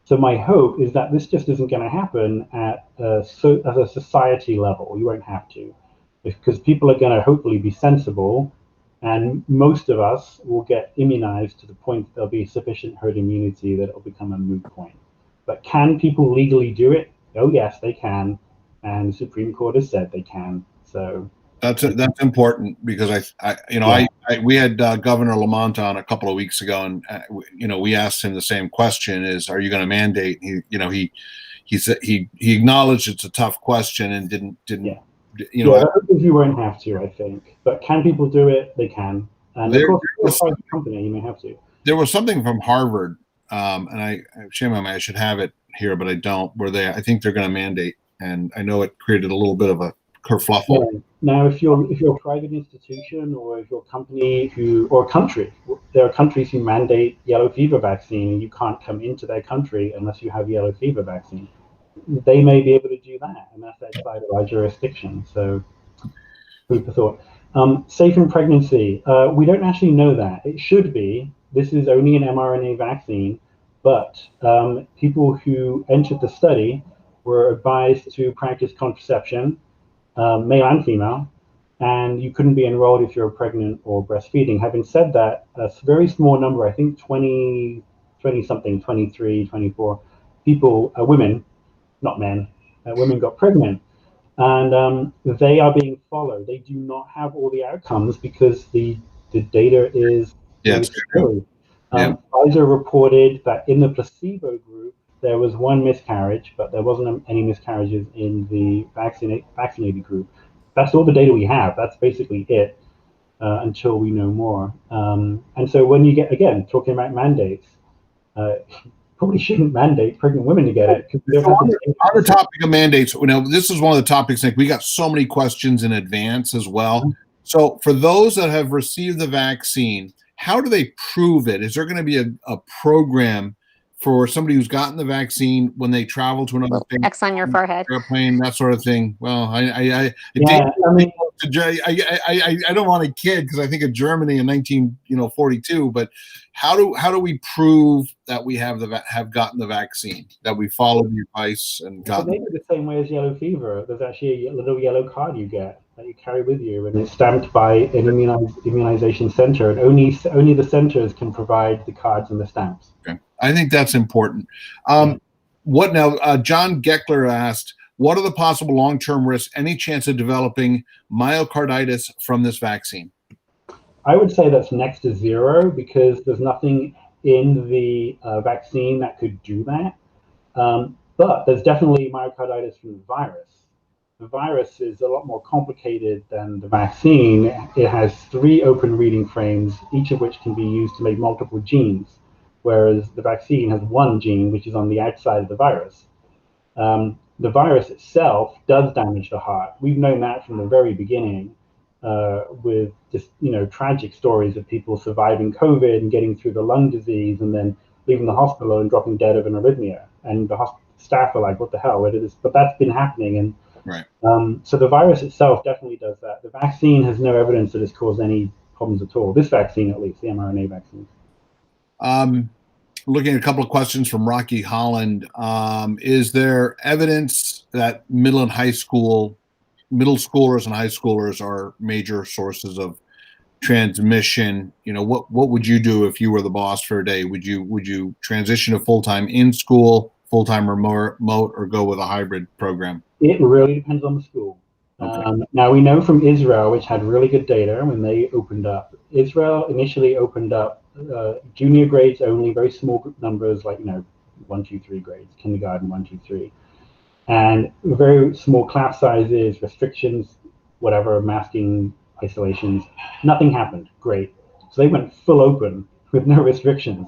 E: So my hope is that this just isn't going to happen at a society level. You won't have to, because people are going to hopefully be sensible, and most of us will get immunized to the point that there'll be sufficient herd immunity that it'll become a moot point. But can people legally do it? Oh, yes, they can. And the Supreme Court has said they can. So
B: That's important because we had Governor Lamont on a couple of weeks ago, and we asked him the same question: are you going to mandate? He said he acknowledged it's a tough question and didn't.
E: You won't have to, I think. But can people do it? They can. And of course, if you're a private company, you may have to.
B: There was something from Harvard, and shame on me, I should have it here, but I don't. I think they're going to mandate, and I know it created a little bit of a kerfluffle.
E: Yeah. Now, if you're a private institution or if you're a company or a country, there are countries who mandate yellow fever vaccine, and you can't come into their country unless you have yellow fever vaccine. They may be able to do that, and that's outside of our jurisdiction. So, food for thought. Safe in pregnancy, we don't actually know that. It should be. This is only an mRNA vaccine, but people who entered the study were advised to practice contraception, male and female, and you couldn't be enrolled if you're pregnant or breastfeeding. Having said that, a very small number, I think 20 something, 23, 24 people, women, not men, women got pregnant. And they are being followed. They do not have all the outcomes because the data is scary. Pfizer reported that in the placebo group, there was one miscarriage, but there wasn't any miscarriages in the vaccinated group. That's all the data we have. That's basically it until we know more. And so when you get, again, talking about mandates, probably shouldn't mandate pregnant women to get it.
B: On the topic of mandates, this is one of the topics, Nick, we got so many questions in advance as well. Mm-hmm. So for those that have received the vaccine, how do they prove it? Is there going to be a program for somebody who's gotten the vaccine when they travel to another thing?
C: X on your forehead.
B: Airplane, that sort of thing. Well, I don't want a kid because I think of Germany in 1942. But how do we prove that we have gotten the vaccine, that we followed the advice and gotten?
E: Maybe the same way as yellow fever. There's actually a little yellow card you get that you carry with you, and it's stamped by an immunization center, and only the centers can provide the cards and the stamps.
B: Okay, I think that's important. What now? John Geckler asked, what are the possible long-term risks? Any chance of developing myocarditis from this vaccine?
E: I would say that's next to zero because there's nothing in the vaccine that could do that. But there's definitely myocarditis from the virus. The virus is a lot more complicated than the vaccine. It has 3 open reading frames, each of which can be used to make multiple genes, whereas the vaccine has 1 gene, which is on the outside of the virus. The virus itself does damage the heart. We've known that from the very beginning with just, tragic stories of people surviving COVID and getting through the lung disease and then leaving the hospital and dropping dead of an arrhythmia. And the staff are like, what the hell? But that's been happening. And
B: right.
E: So the virus itself definitely does that. The vaccine has no evidence that it's caused any problems at all. This vaccine, at least, the mRNA vaccine.
B: Looking at a couple of questions from Rocky Holland. Is there evidence that middle schoolers and high schoolers are major sources of transmission? What would you do if you were the boss for a day? Would you transition to full-time in school, full-time remote, or go with a hybrid program?
E: It really depends on the school. Okay. Now we know from Israel, which had really good data when they opened up. Israel initially opened up junior grades only, very small group numbers, like 1, 2, 3 grades, kindergarten 1, 2, 3, and very small class sizes, restrictions, whatever, masking, isolations. Nothing happened. Great. So they went full open with no restrictions.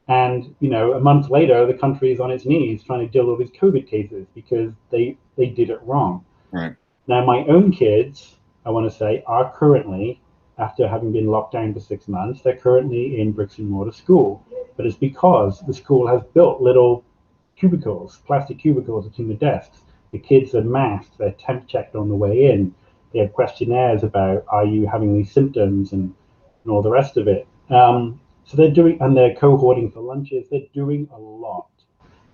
E: And a month later, the country is on its knees trying to deal with these COVID cases because they did it wrong.
B: Right.
E: Now, my own kids, I want to say, are currently, after having been locked down for 6 months, they're currently in bricks and mortar school. But it's because the school has built little cubicles, plastic cubicles between the desks. The kids are masked, they're temp checked on the way in. They have questionnaires about, are you having these symptoms and all the rest of it. So they're cohorting for lunches. They're doing a lot.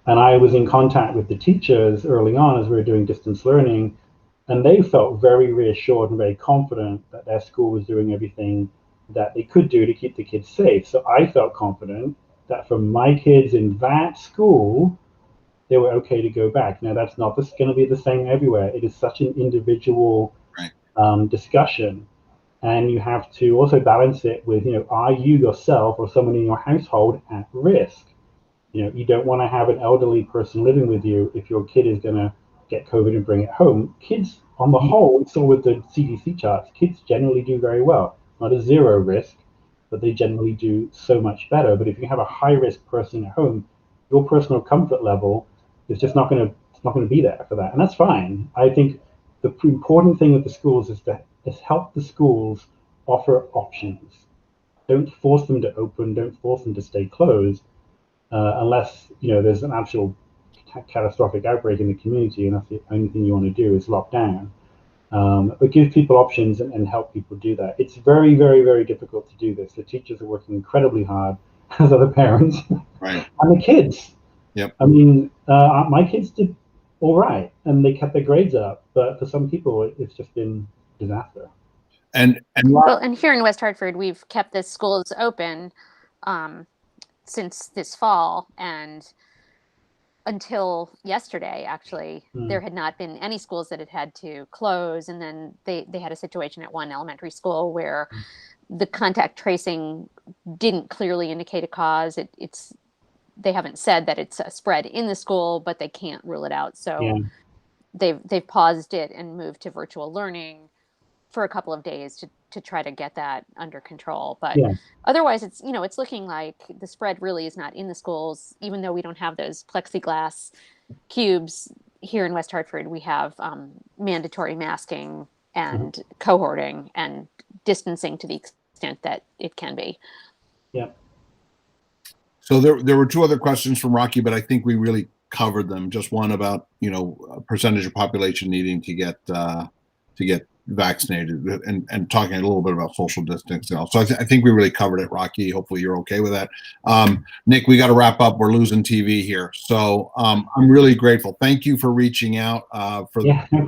E: And I was in contact with the teachers early on as we were doing distance learning, and they felt very reassured and very confident that their school was doing everything that they could do to keep the kids safe. So I felt confident that for my kids in that school, they were okay to go back. Now, that's not going to be the same everywhere. It is such an individual discussion. And you have to also balance it with, are you yourself or someone in your household at risk? You don't want to have an elderly person living with you if your kid is going to get COVID and bring it home. Kids, on the whole, we saw with the CDC charts, kids generally do very well. Not a zero risk, but they generally do so much better. But if you have a high risk person at home, your personal comfort level is just not going to be there for that, and that's fine. I think the important thing with the schools is help the schools offer options. Don't force them to open. Don't force them to stay closed unless there's an actual catastrophic outbreak in the community, and that's the only thing you want to do is lock down. But give people options and help people do that. It's very, very, very difficult to do this. The teachers are working incredibly hard, as are the parents,
B: Right.
E: and the kids.
B: Yep.
E: I mean, my kids did all right, and they kept their grades up. But for some people, it's just been disaster.
B: And
C: Well, and here in West Hartford, we've kept the schools open since this fall, and until yesterday, actually, there had not been any schools that had to close. And then they had a situation at one elementary school where the contact tracing didn't clearly indicate a cause. They haven't said that it's a spread in the school, but they can't rule it out. So they've paused it and moved to virtual learning for a couple of days to try to get that under control. But otherwise, it's looking like the spread really is not in the schools, even though we don't have those plexiglass cubes here in West Hartford. We have mandatory masking and cohorting and distancing to the extent that it can be.
E: Yeah.
B: So there were two other questions from Rocky, but I think we really covered them. Just one about a percentage of population needing to get vaccinated, and talking a little bit about social distancing. So I think we really covered it, Rocky. Hopefully you're okay with that. Nick, we got to wrap up. We're losing TV here. So I'm really grateful. Thank you for reaching out
E: no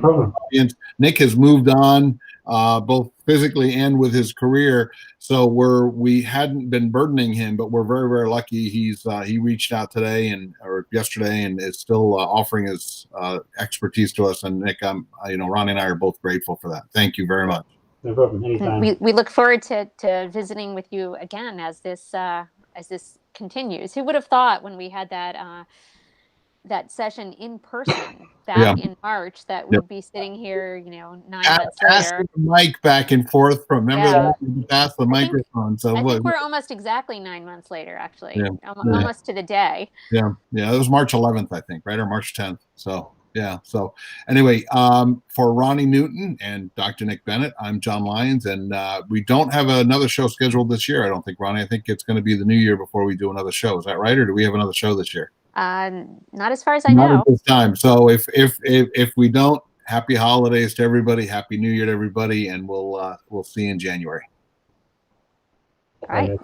E: problem.
B: Audience. Nick has moved on both physically and with his career. So we hadn't been burdening him, but we're very, very lucky. He reached out today or yesterday and is still offering his expertise to us. And Nick, Ronnie and I are both grateful for that. Thank you very much.
E: No problem. Anytime.
C: We look forward to visiting with you again as this continues. Who would have thought when we had that session in person back in March that we'd be sitting here, 9 months later.
B: The mic back and forth from, remember that? Pass the microphone. So
C: I think we're almost exactly 9 months later, actually. Almost to the day.
B: Yeah. It was March 11th, I think, right? Or March 10th. So, yeah. So anyway, for Ronnie Newton and Dr. Nick Bennett, I'm John Lyons, and we don't have another show scheduled this year, I don't think, Ronnie. I think it's going to be the new year before we do another show. Is that right? Or do we have another show this year?
C: Not as far as I know.
B: Not at this time. So if we don't, happy holidays to everybody, happy New Year to everybody, and we'll see you in January.
C: All right.